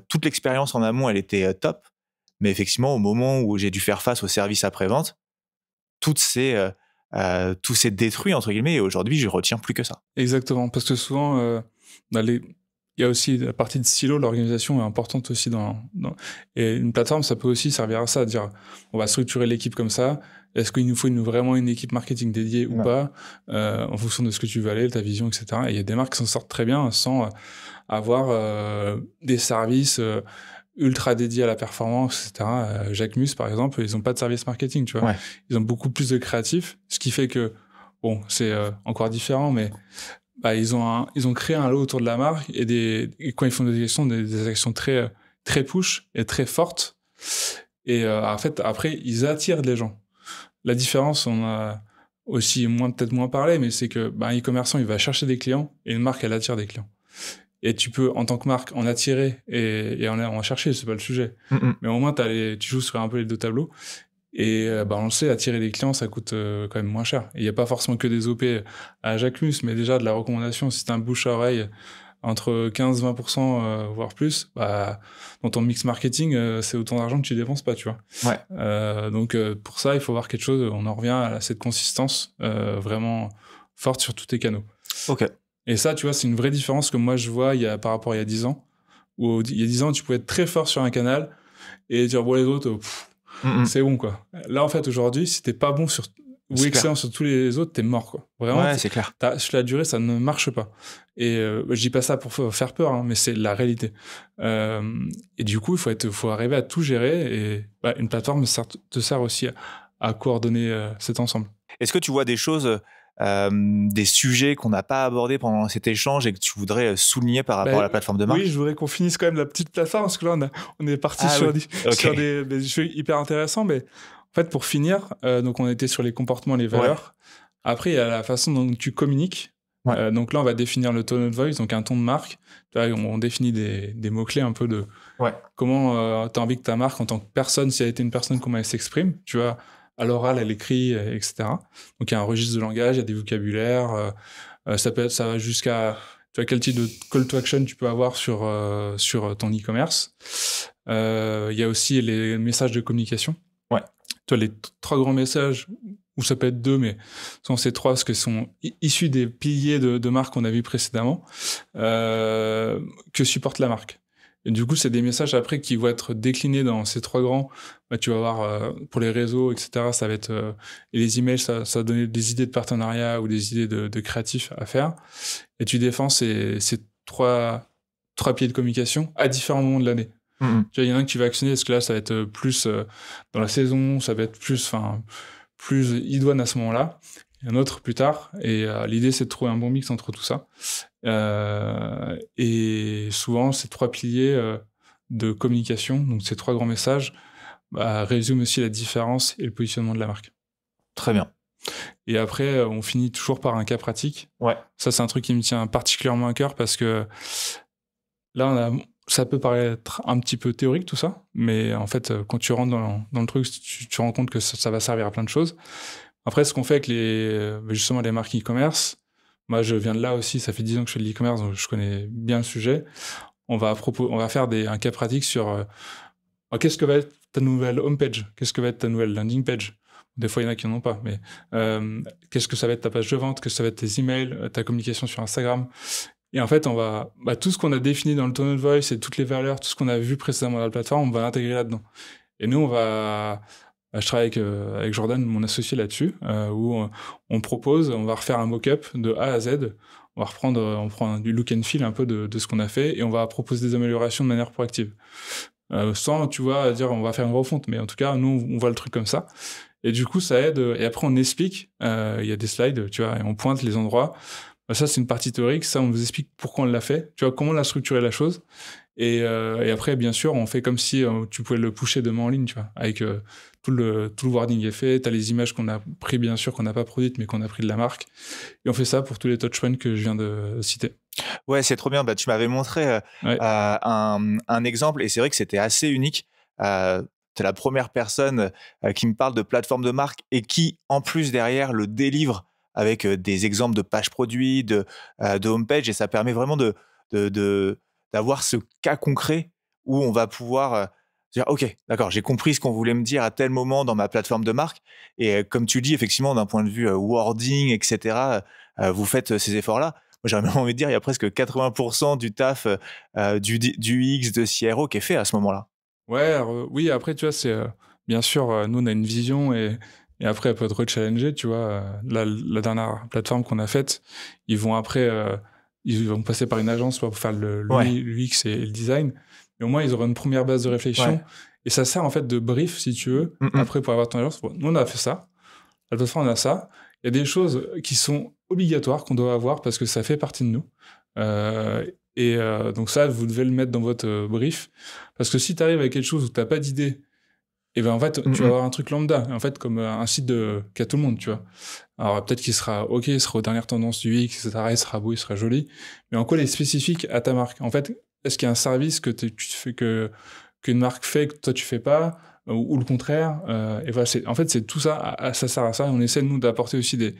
S1: toute l'expérience en amont, elle était top. Mais effectivement, au moment où j'ai dû faire face au service après-vente, tout s'est détruit, entre guillemets, et aujourd'hui, je retiens plus que ça.
S2: Exactement, parce que souvent, il y a aussi la partie de silo, l'organisation est importante aussi et une plateforme, ça peut aussi servir à ça, à dire, on va structurer l'équipe comme ça, est-ce qu'il nous faut vraiment une équipe marketing dédiée ou pas, en fonction de ce que tu veux aller, ta vision, etc. Et il y a des marques qui s'en sortent très bien sans avoir des services ultra dédiés à la performance, etc. Jacquemus, par exemple, ils n'ont pas de service marketing, tu vois. Ils ont beaucoup plus de créatifs, ce qui fait que, bon, c'est encore différent, mais ils ont créé un lot autour de la marque et quand ils font des actions très, très push et très fortes. Et en fait, après, ils attirent les gens. La différence, on a aussi peut-être moins parlé, mais c'est que un e-commerçant, il va chercher des clients et une marque, elle attire des clients. Et tu peux, en tant que marque, en attirer et en chercher, c'est pas le sujet. Mais au moins, tu joues sur un peu les deux tableaux. Et on le sait, attirer des clients, ça coûte quand même moins cher. Il n'y a pas forcément que des OP à Jacquemus, mais déjà de la recommandation, si c'est un bouche à oreille entre 15-20%, voire plus, dans ton mix marketing, c'est autant d'argent que tu dépenses pas, tu vois. Donc pour ça, il faut voir quelque chose, on en revient à cette consistance vraiment forte sur tous tes canaux. Et ça, tu vois, c'est une vraie différence que moi je vois par rapport à il y a 10 ans, où il y a 10 ans, tu pouvais être très fort sur un canal et dire, bon, les autres, c'est bon, quoi. Là, en fait, aujourd'hui, si t'es pas bon ou excellent sur tous les autres, t'es mort, quoi. Vraiment,
S1: c'est clair.
S2: Sur la durée, ça ne marche pas. Et je dis pas ça pour faire peur, hein, mais c'est la réalité. Et du coup, il faut arriver à tout gérer. Et une plateforme te sert aussi à coordonner cet ensemble.
S1: Est-ce que tu vois des choses, des sujets qu'on n'a pas abordés pendant cet échange et que tu voudrais souligner par rapport à la plateforme de marque?
S2: Oui, je voudrais qu'on finisse quand même la petite plateforme, parce que là, on est parti sur des sujets hyper intéressants, mais en fait, pour finir, donc on était sur les comportements et les valeurs. Après, il y a la façon dont tu communiques.
S1: Ouais.
S2: Donc là, on va définir le tone of voice, donc un ton de marque. Tu vois, on définit des mots-clés un peu de
S1: Ouais.
S2: comment tu as envie que ta marque, en tant que personne, si elle était une personne, comment elle s'exprime, tu vois, à l'oral, à l'écrit, etc. Donc il y a un registre de langage, il y a des vocabulaires. Ça va jusqu'à, tu vois, quel type de call to action tu peux avoir sur ton e-commerce. Il y a aussi les messages de communication.
S1: Ouais.
S2: Tu vois, les 3 grands messages, ou ça peut être 2, mais sont ces 3 parce qu'ils sont issus des piliers de marque qu'on a vu précédemment, que supporte la marque. Et du coup, c'est des messages après qui vont être déclinés dans ces 3 grands. Bah, tu vas voir pour les réseaux, etc. Ça va être et les emails, ça va donner des idées de partenariat ou des idées de créatifs à faire. Et tu défends ces 3 piliers de communication à différents moments de l'année. Tu vois, il y en a un que tu vas actionner parce que là, ça va être plus dans la saison, ça va être plus idoine à ce moment-là. Et un autre plus tard. Et l'idée, c'est de trouver un bon mix entre tout ça. Et souvent, ces 3 piliers de communication, donc ces 3 grands messages, résument aussi la différence et le positionnement de la marque.
S1: Très bien.
S2: Et après, on finit toujours par un cas pratique.
S1: Ouais.
S2: Ça, c'est un truc qui me tient particulièrement à cœur parce que là, ça peut paraître un petit peu théorique tout ça, mais en fait, quand tu rentres dans le truc, tu te rends compte que ça va servir à plein de choses. Après, ce qu'on fait avec justement les marques e-commerce, moi je viens de là aussi, ça fait 10 ans que je fais de l'e-commerce, donc je connais bien le sujet. On va faire un cas pratique sur qu'est-ce que va être ta nouvelle homepage, qu'est-ce que va être ta nouvelle landing page. Des fois, il y en a qui n'en ont pas, mais qu'est-ce que ça va être ta page de vente, qu'est-ce que ça va être tes emails, ta communication sur Instagram. Et en fait, on va tout ce qu'on a défini dans le tone of voice et toutes les valeurs, tout ce qu'on a vu précédemment dans la plateforme, on va l'intégrer là-dedans. Et nous, je travaille avec Jordan, mon associé là-dessus, où on va refaire un mock-up de A à Z. On prend du look and feel un peu de ce qu'on a fait et on va proposer des améliorations de manière proactive. Sans, tu vois, dire on va faire une refonte, mais en tout cas, nous, on voit le truc comme ça. Et du coup, ça aide. Et après, on explique. Il y a des slides, tu vois, et on pointe les endroits. Ça, c'est une partie théorique. Ça, on vous explique pourquoi on l'a fait. Tu vois, comment on a structuré la chose. Et après, bien sûr, on fait comme si tu pouvais le pusher demain en ligne, tu vois, avec tout le wording est fait. T'as les images qu'on a pris, bien sûr, qu'on n'a pas produites, mais qu'on a pris de la marque. Et on fait ça pour tous les touchpoints que je viens de citer.
S1: Ouais, c'est trop bien. Bah, tu m'avais montré un exemple et c'est vrai que c'était assez unique. T'es la première personne qui me parle de plateforme de marque et qui, en plus, derrière, le délivre avec des exemples de pages produits, de homepage, et ça permet vraiment d'avoir ce cas concret où on va pouvoir dire ok, d'accord, j'ai compris ce qu'on voulait me dire à tel moment dans ma plateforme de marque. Et comme tu dis, effectivement, d'un point de vue wording, etc., vous faites ces efforts-là. Moi, j'aurais même envie de dire, il y a presque 80% du taf du UX de CRO qui est fait à ce moment-là.
S2: Ouais, oui, après, tu vois, c'est bien sûr, nous, on a une vision et après, elle peut être rechallengée, tu vois. La dernière plateforme qu'on a faite, ils vont passer par une agence pour faire l'UX et le design. Mais au moins, ils auront une première base de réflexion.
S1: Ouais.
S2: Et ça sert en fait de brief, si tu veux, après pour avoir ton agence. Bon, nous, on a fait ça. La plateforme, on a ça. Il y a des choses qui sont obligatoires qu'on doit avoir parce que ça fait partie de nous. Donc ça, vous devez le mettre dans votre brief. Parce que si tu arrives avec quelque chose où tu n'as pas d'idée, et ben en fait, tu vas avoir un truc lambda. En fait, comme un site qu'a tout le monde, tu vois. Alors peut-être qu'il sera OK, il sera aux dernières tendances du X, etc. Il sera beau, il sera joli. Mais en quoi il est spécifique à ta marque? En fait, est-ce qu'il y a un service que tu fais qu'une marque fait que toi tu fais pas? Ou le contraire? Et voilà, c'est tout ça, ça sert à ça. Et on essaie, nous, d'apporter aussi des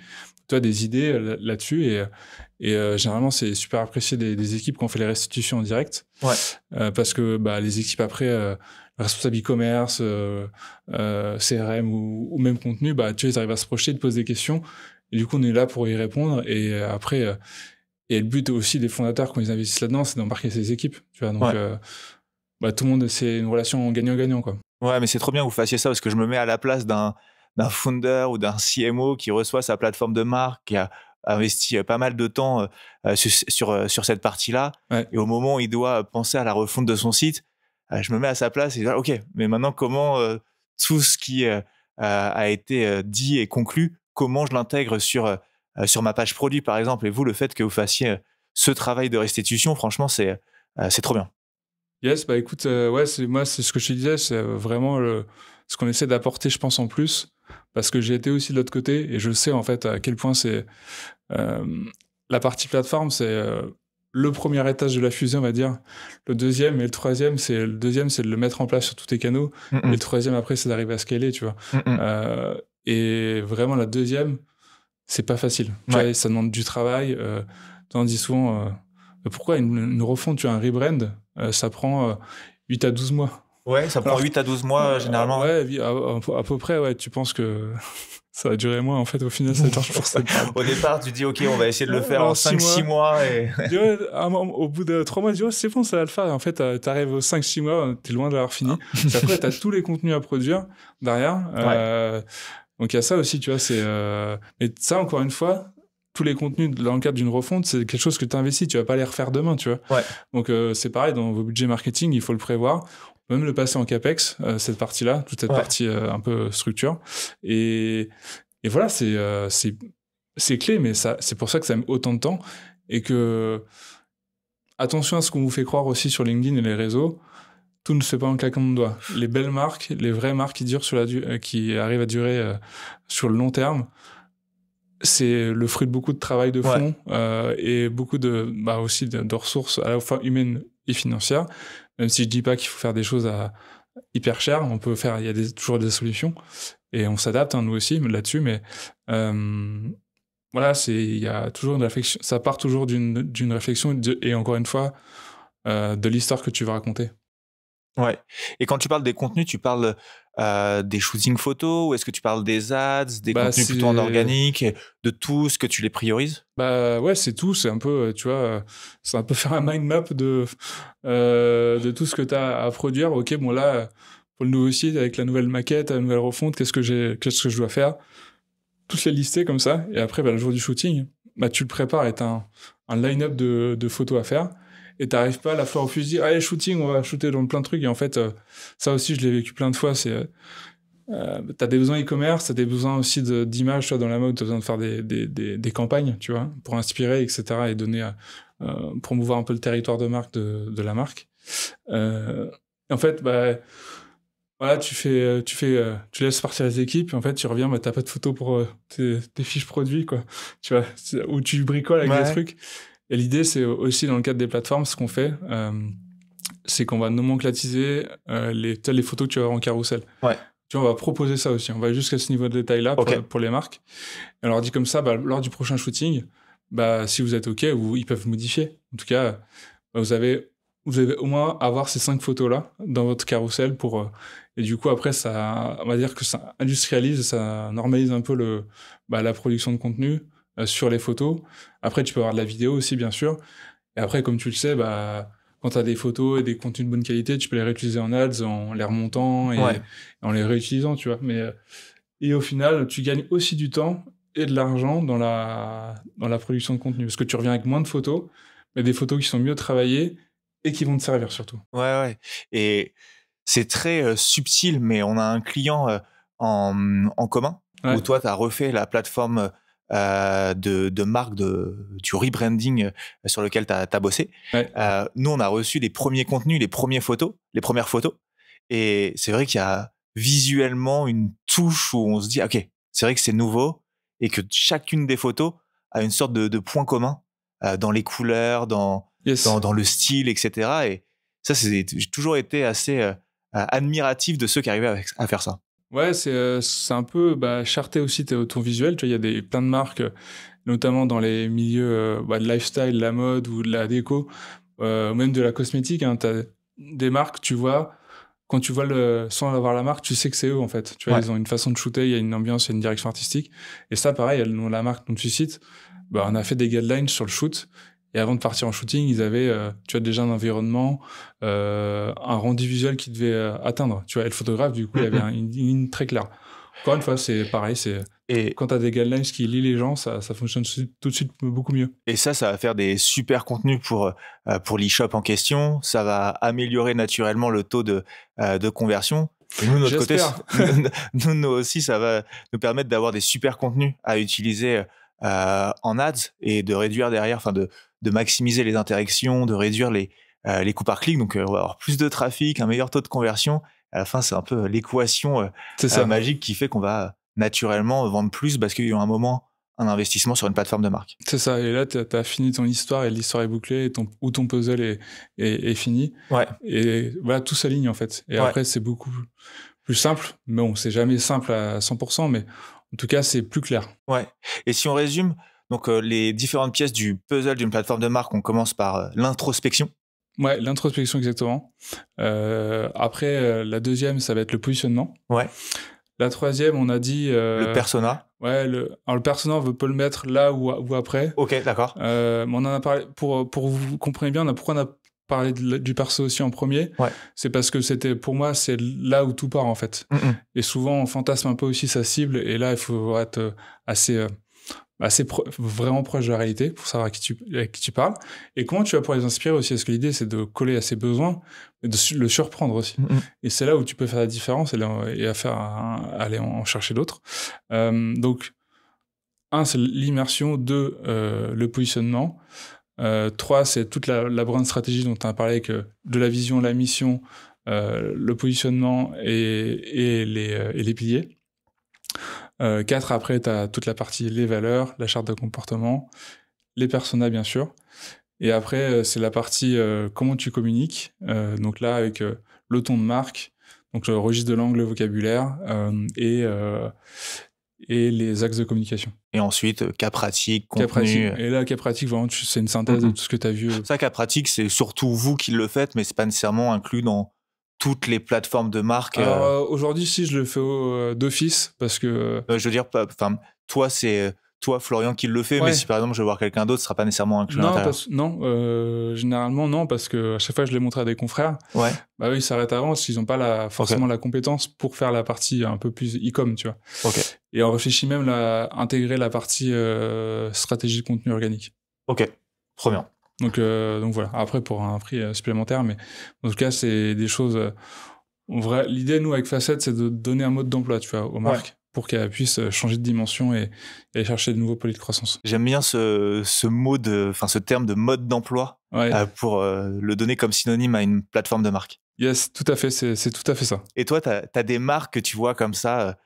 S2: idées là-dessus. Et généralement, c'est super apprécié des équipes qui ont fait les restitutions en direct.
S1: Ouais.
S2: Parce que les équipes après, responsable e-commerce, CRM ou même contenu, tu vois, ils arrivent à se projeter, te poser des questions. Et du coup, on est là pour y répondre. Et après, et le but aussi des fondateurs, quand ils investissent là-dedans, c'est d'embarquer ces équipes. Tu vois, donc, tout le monde, c'est une relation gagnant-gagnant, quoi.
S1: Ouais, mais c'est trop bien que vous fassiez ça parce que je me mets à la place d'un founder ou d'un CMO qui reçoit sa plateforme de marque, qui a investi pas mal de temps sur cette partie-là.
S2: Ouais.
S1: Et au moment où il doit penser à la refonte de son site, je me mets à sa place et je dis, ok, mais maintenant, comment tout ce qui a été dit et conclu, comment je l'intègre sur ma page produit, par exemple. Et vous, le fait que vous fassiez ce travail de restitution, franchement, c'est trop bien.
S2: Yes, écoute, ouais, c'est ce que je te disais, c'est vraiment ce qu'on essaie d'apporter, je pense, en plus. parce que j'ai été aussi de l'autre côté et je sais en fait à quel point c'est la partie plateforme, c'est le premier étage de la fusée, on va dire. Le deuxième et le troisième, c'est de le mettre en place sur tous tes canaux. Et le troisième après, c'est d'arriver à scaler, tu vois. Et vraiment la deuxième, c'est pas facile. Tu vois, ça demande du travail. T'en dis souvent, pourquoi une refonte, tu as un rebrand, ça prend 8 à 12 mois.
S1: Ouais, ça prend 8 à 12 mois généralement.
S2: Ouais, à peu près, ouais. Tu penses que ça va durer moins, en fait, au final, ça marche pour ça.
S1: Au départ, tu dis, OK, on va essayer de le faire en 5-6 mois. Et...
S2: au bout de 3 mois, tu dis, oh, c'est bon, ça va le faire. Et en fait, t'arrives aux 5-6 mois, t'es loin de l'avoir fini. Après, t'as tous les contenus à produire derrière. Donc, il y a ça aussi, tu vois. Mais ça, encore une fois, tous les contenus dans le cadre d'une refonte, c'est quelque chose que tu investis. Tu vas pas les refaire demain, tu vois. Donc, c'est pareil, dans vos budgets marketing, il faut le prévoir. Même le passer en CAPEX, cette partie-là, toute cette partie un peu structure. Et voilà, c'est clé, mais c'est pour ça que ça met autant de temps. Et que, attention à ce qu'on vous fait croire aussi sur LinkedIn et les réseaux, tout ne se fait pas en claquant de doigts. Les belles marques, les vraies marques qui durent qui arrivent à durer sur le long terme, c'est le fruit de beaucoup de travail de fond et beaucoup aussi de ressources à la fois humaines et financières. Même si je dis pas qu'il faut faire des choses hyper chères, il y a toujours des solutions et on s'adapte, nous aussi, là-dessus. Mais voilà, il y a toujours une réflexion. Ça part toujours d'une réflexion et encore une fois de l'histoire que tu veux raconter.
S1: Ouais. Et quand tu parles des contenus, tu parles des shootings photos ou est-ce que tu parles des ads, des contenus plutôt en organique, de tout ce que tu les priorises?
S2: Ouais, c'est tout. C'est un peu, tu vois, c'est un peu faire un mind map de tout ce que tu as à produire. Ok, bon là, pour le nouveau site, avec la nouvelle maquette, la nouvelle refonte, qu'est-ce que je dois faire? Toutes les lister comme ça. Et après, le jour du shooting, tu le prépares et tu as un line-up de photos à faire. Et t'arrives pas à la fleur au fusil, allez, shooting, on va shooter dans plein de trucs. Et en fait, ça aussi, je l'ai vécu plein de fois. T'as des besoins e-commerce, t'as des besoins aussi d'images, tu vois, dans la mode, t'as besoin de faire des campagnes, tu vois, pour inspirer, etc. et donner, promouvoir un peu le territoire de marque de la marque. En fait, voilà, tu laisses partir les équipes, et en fait, tu reviens, t'as pas de photos pour tes fiches produits, quoi. Tu vois, où tu bricoles avec des trucs. Et l'idée, c'est aussi dans le cadre des plateformes, ce qu'on fait, c'est qu'on va nomenclatiser les photos que tu vas avoir en carrousel. Tu vois, on va proposer ça aussi. On va jusqu'à ce niveau de détail-là pour les marques. Et on leur dit comme ça, lors du prochain shooting, si vous êtes OK, ils peuvent modifier. En tout cas, vous avez au moins avoir ces 5 photos-là dans votre carrousel et du coup, après, on va dire que ça industrialise, ça normalise un peu la production de contenu sur les photos. Après, tu peux avoir de la vidéo aussi, bien sûr. Et après, comme tu le sais, quand tu as des photos et des contenus de bonne qualité, tu peux les réutiliser en ads, en les remontant et en les réutilisant, tu vois. Et au final, tu gagnes aussi du temps et de l'argent dans la production de contenu. Parce que tu reviens avec moins de photos, mais des photos qui sont mieux travaillées et qui vont te servir surtout.
S1: Ouais. Et c'est très subtil, mais on a un client en commun où toi, tu as refait la plateforme de marque du rebranding sur lequel tu as bossé. Nous, on a reçu les premiers contenus, les premières photos. Et c'est vrai qu'il y a visuellement une touche où on se dit, OK, c'est vrai que c'est nouveau et que chacune des photos a une sorte de point commun dans les couleurs, dans le style, etc. Et ça, j'ai toujours été assez admiratif de ceux qui arrivaient à faire ça.
S2: Ouais, c'est un peu charter aussi ton visuel. Tu vois, il y a plein de marques, notamment dans les milieux de lifestyle, la mode ou de la déco, même de la cosmétique. Tu as des marques, tu vois, quand tu vois sans avoir la marque, tu sais que c'est eux en fait. Tu vois, ils ont une façon de shooter, il y a une ambiance, il y a une direction artistique. Et ça, pareil, la marque dont tu cites, on a fait des guidelines sur le shoot. Et avant de partir en shooting, ils avaient déjà un environnement, un rendu visuel qu'ils devaient atteindre. Tu vois, et le photographe, du coup, il y avait une ligne très claire. Encore une fois, c'est pareil. Quand tu as des guidelines qui lient les gens, ça fonctionne tout de suite beaucoup mieux.
S1: Et ça va faire des super contenus pour l'e-shop en question. Ça va améliorer naturellement le taux de conversion. Et nous, de notre côté, nous aussi, ça va nous permettre d'avoir des super contenus à utiliser en ads et de réduire derrière, de maximiser les interactions, de réduire les coûts par clic. Donc, on va avoir plus de trafic, un meilleur taux de conversion. À la fin, c'est un peu l'équation magique qui fait qu'on va naturellement vendre plus parce qu'il y a eu un moment un investissement sur une plateforme de marque.
S2: C'est ça, et là, tu as fini ton histoire et l'histoire est bouclée, et ton puzzle est fini.
S1: Ouais.
S2: Et voilà, tout s'aligne en fait. Et après, c'est beaucoup plus simple. Mais bon, c'est jamais simple à 100%, mais en tout cas, c'est plus clair.
S1: Ouais. Et si on résume, donc les différentes pièces du puzzle d'une plateforme de marque, on commence par l'introspection.
S2: Ouais, l'introspection exactement. Après, la deuxième, ça va être le positionnement.
S1: Ouais.
S2: La troisième, on a dit...
S1: le persona.
S2: Ouais, alors le persona, on peut le mettre là ou après.
S1: Ok, d'accord.
S2: Mais on en a parlé, pour vous compreniez bien, pourquoi on a parlé du perso aussi en premier.
S1: Ouais.
S2: C'est parce que pour moi, c'est là où tout part en fait. Et souvent, on fantasme un peu aussi sa cible, et là, il faut être assez vraiment proche de la réalité pour savoir à qui tu parles. Et comment tu vas pouvoir les inspirer aussi, parce que l'idée, c'est de coller à ses besoins, et de le surprendre aussi. Et c'est là où tu peux faire la différence et aller en chercher d'autres. Donc, 1, c'est l'immersion. 2, le positionnement. 3, c'est toute la brand stratégie dont tu as parlé, de la vision, la mission, le positionnement et les piliers. 4, après, tu as toute la partie les valeurs, la charte de comportement, les personas, bien sûr. Et après, c'est la partie comment tu communiques. Donc là, avec le ton de marque, donc le registre de langue, le vocabulaire, et les axes de communication.
S1: Et ensuite, cas pratique, contenu.
S2: Et là, cas pratique, vraiment, c'est une synthèse de tout ce que tu as vu.
S1: Ça, cas pratique, c'est surtout vous qui le faites, mais c'est pas nécessairement inclus dans toutes les plateformes de marque.
S2: Alors, aujourd'hui, si, je le fais d'office, parce que...
S1: je veux dire, toi, c'est toi, Florian, qui le fait, mais si par exemple je veux voir quelqu'un d'autre, ce sera pas nécessairement inclus à l'intérieur.
S2: Généralement, non, parce que à chaque fois, je l'ai montré à des confrères.
S1: Ouais.
S2: Bah oui, ils s'arrêtent avant, parce qu'ils n'ont pas forcément la compétence pour faire la partie un peu plus e-com, tu vois.
S1: Ok.
S2: Et on réfléchit même à intégrer la partie stratégie de contenu organique.
S1: Ok, trop bien.
S2: Donc voilà. Après, pour un prix supplémentaire, mais en tout cas, c'est des choses... l'idée, nous, avec Facette, c'est de donner un mode d'emploi, tu vois, aux marques, pour qu'elles puissent changer de dimension et aller chercher de nouveaux paliers de croissance.
S1: J'aime bien ce terme de mode d'emploi, pour le donner comme synonyme à une plateforme de marque.
S2: Yes, tout à fait, c'est tout à fait ça.
S1: Et toi, t'as des marques que tu vois comme ça,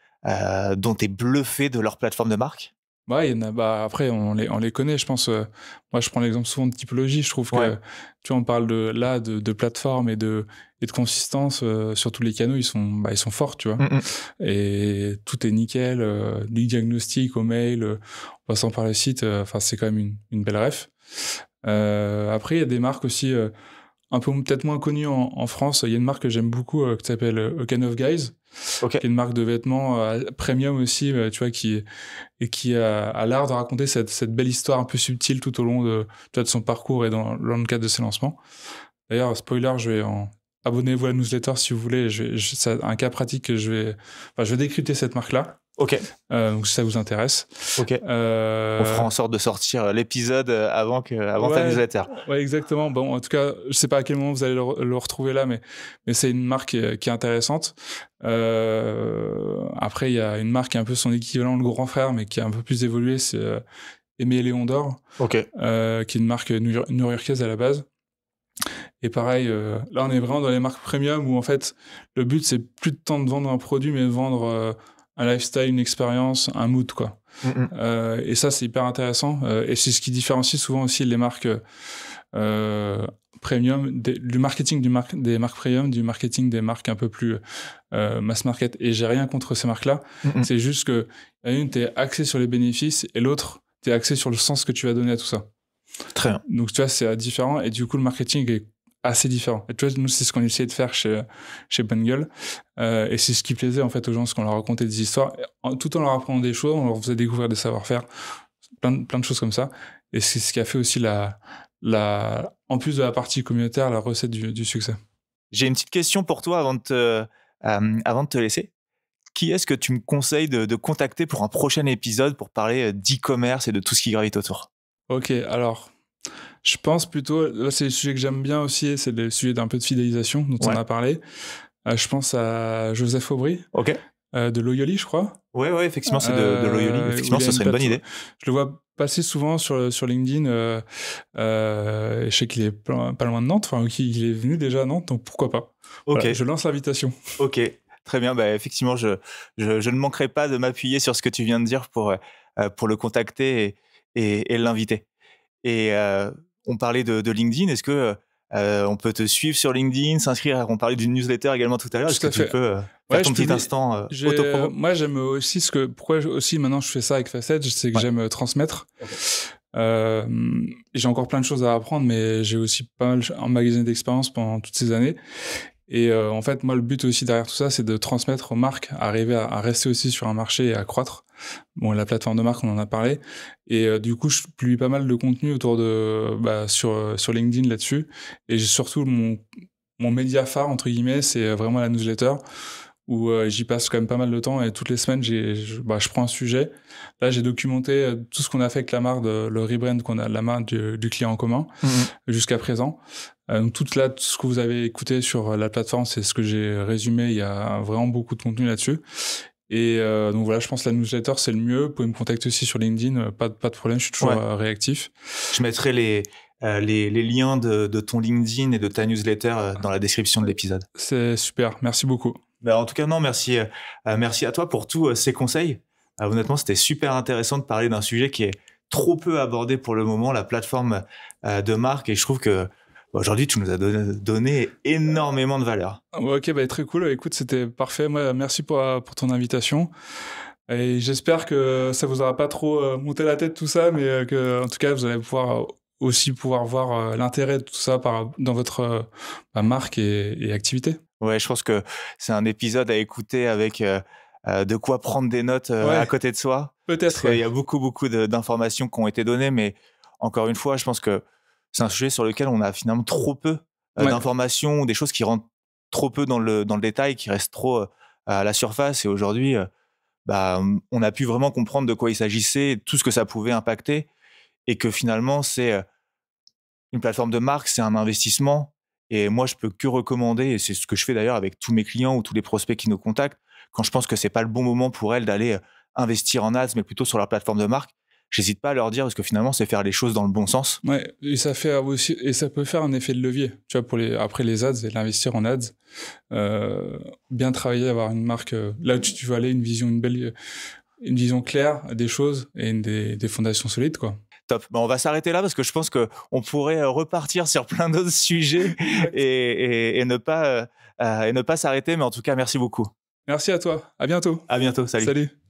S1: dont t'es bluffé de leur plateforme de marque?
S2: Ouais, il y en a, après, on les connaît, je pense. Moi, je prends l'exemple souvent de typologie. Je trouve que, tu vois, on parle de plateforme et de consistance sur tous les canaux. Ils sont forts, tu vois. Et tout est nickel, du diagnostic au mail, en passant par le site. C'est quand même une belle ref. Après, il y a des marques aussi un peu peut-être moins connues en France. Il y a une marque que j'aime beaucoup qui s'appelle A Can of Guys. Qui est une marque de vêtements premium aussi, tu vois, qui a l'art de raconter cette belle histoire un peu subtile tout au long de son parcours et dans le cadre de ses lancements. D'ailleurs, spoiler, abonnez-vous à la newsletter si vous voulez. C'est un cas pratique que je vais décrypter cette marque-là.
S1: Ok.
S2: Donc si ça vous intéresse.
S1: Ok. On fera en sorte de sortir l'épisode avant ta newsletter.
S2: Ouais, exactement. Bon, en tout cas, je sais pas à quel moment vous allez le retrouver là, mais c'est une marque qui est intéressante. Après, il y a une marque qui est un peu son équivalent, le grand frère, mais qui a un peu plus évolué, c'est Aimé et Léon d'Or.
S1: Ok.
S2: Qui est une marque new-yorkaise à la base. Et pareil, là, on est vraiment dans les marques premium où en fait, le but, c'est plus de temps de vendre un produit, mais de vendre un lifestyle, une expérience, un mood, quoi. Et ça, c'est hyper intéressant. Et c'est ce qui différencie souvent aussi les marques premium, du marketing des marques premium, du marketing des marques un peu plus mass market. Et j'ai rien contre ces marques-là. C'est juste que une, t'es axé sur les bénéfices, et l'autre, t'es axé sur le sens que tu vas donner à tout ça.
S1: Très bien.
S2: Donc, tu vois, c'est différent. Et du coup, le marketing est assez différent. Et tu vois, nous, c'est ce qu'on essayait de faire chez Bungle. Et c'est ce qui plaisait, en fait, aux gens, parce qu'on leur racontait des histoires. Tout en leur apprenant des choses, on leur faisait découvrir des savoir-faire. Plein de choses comme ça. Et c'est ce qui a fait aussi en plus de la partie communautaire, la recette du succès.
S1: J'ai une petite question pour toi avant de te laisser. Qui est-ce que tu me conseilles de contacter pour un prochain épisode pour parler d'e-commerce et de tout ce qui gravite autour?
S2: Ok, alors, je pense plutôt, là c'est le sujet que j'aime bien aussi, c'est le sujet d'un peu de fidélisation dont on a parlé. Je pense à Joseph Aubry, de Loyoli, je crois.
S1: Ouais, effectivement, c'est de Loyoli. Effectivement, ce serait une bonne idée.
S2: Je le vois passer souvent sur LinkedIn. Je sais qu'il est pas loin de Nantes, enfin, il est venu déjà à Nantes, donc pourquoi pas.
S1: Ok.
S2: Voilà, je lance l'invitation.
S1: Ok. Très bien, bah, effectivement, je ne manquerai pas de m'appuyer sur ce que tu viens de dire pour le contacter et l'inviter. Et on parlait de LinkedIn. Est-ce que on peut te suivre sur LinkedIn, s'inscrire? On parlait d'une newsletter également tout à l'heure. Est-ce
S2: Tout
S1: que
S2: à
S1: tu
S2: fait.
S1: peux faire
S2: Ouais,
S1: ton
S2: je
S1: petit
S2: publie.
S1: instant autopromo?
S2: Moi, j'aime aussi pourquoi aussi maintenant je fais ça avec Facet, c'est que
S1: Ouais.
S2: j'aime transmettre.
S1: Ok.
S2: J'ai encore plein de choses à apprendre, mais j'ai aussi pas mal emmagasiné d'expérience pendant toutes ces années. Et en fait, moi, le but aussi derrière tout ça, c'est de transmettre aux marques, arriver à rester aussi sur un marché et à croître. Bon, la plateforme de marque, on en a parlé. Et du coup, je publie pas mal de contenu autour sur LinkedIn là-dessus. Et j'ai surtout mon média phare, entre guillemets, c'est vraiment la newsletter, où j'y passe quand même pas mal de temps. Et toutes les semaines, je prends un sujet. Là, j'ai documenté tout ce qu'on a fait avec la marque, le rebrand qu'on a, la marque du client en commun, jusqu'à présent. Donc tout ce que vous avez écouté sur la plateforme, c'est ce que j'ai résumé. Il y a vraiment beaucoup de contenu là-dessus. Et donc voilà, je pense que la newsletter, c'est le mieux. Vous pouvez me contacter aussi sur LinkedIn, pas de problème, je suis toujours réactif.
S1: Je mettrai les liens de ton LinkedIn et de ta newsletter dans la description de l'épisode.
S2: C'est super, merci beaucoup.
S1: Ben, en tout cas, non, merci à toi pour tous ces conseils. Honnêtement, c'était super intéressant de parler d'un sujet qui est trop peu abordé pour le moment, la plateforme de marque. Et je trouve que aujourd'hui, tu nous as donné énormément de valeur.
S2: Ok, très cool. Écoute, c'était parfait. Moi, merci pour ton invitation. Et j'espère que ça vous aura pas trop monté la tête tout ça, mais que, en tout cas, vous allez pouvoir voir l'intérêt de tout ça dans votre marque et activité.
S1: Ouais, je pense que c'est un épisode à écouter avec de quoi prendre des notes à côté de soi.
S2: Peut-être.
S1: Il y a beaucoup d'informations qui ont été données, mais encore une fois, je pense que c'est un sujet sur lequel on a finalement trop peu d'informations ou des choses qui rentrent trop peu dans le détail, qui restent trop à la surface. Et aujourd'hui, on a pu vraiment comprendre de quoi il s'agissait, tout ce que ça pouvait impacter, et que finalement, c'est une plateforme de marque, c'est un investissement. Et moi, je peux que recommander, et c'est ce que je fais d'ailleurs avec tous mes clients ou tous les prospects qui nous contactent, quand je pense que c'est pas le bon moment pour elles d'aller investir en ads, mais plutôt sur leur plateforme de marque, j'hésite pas à leur dire, parce que finalement, c'est faire les choses dans le bon sens.
S2: Ouais, et ça peut faire un effet de levier, tu vois, après les ads et l'investir en ads. Bien travailler, avoir une marque là où tu veux aller, une vision claire des choses et des fondations solides, quoi.
S1: Top. On va s'arrêter là parce que je pense qu'on pourrait repartir sur plein d'autres sujets et ne pas s'arrêter. Mais en tout cas, merci beaucoup.
S2: Merci à toi. À bientôt.
S1: À bientôt. Salut.
S2: Salut.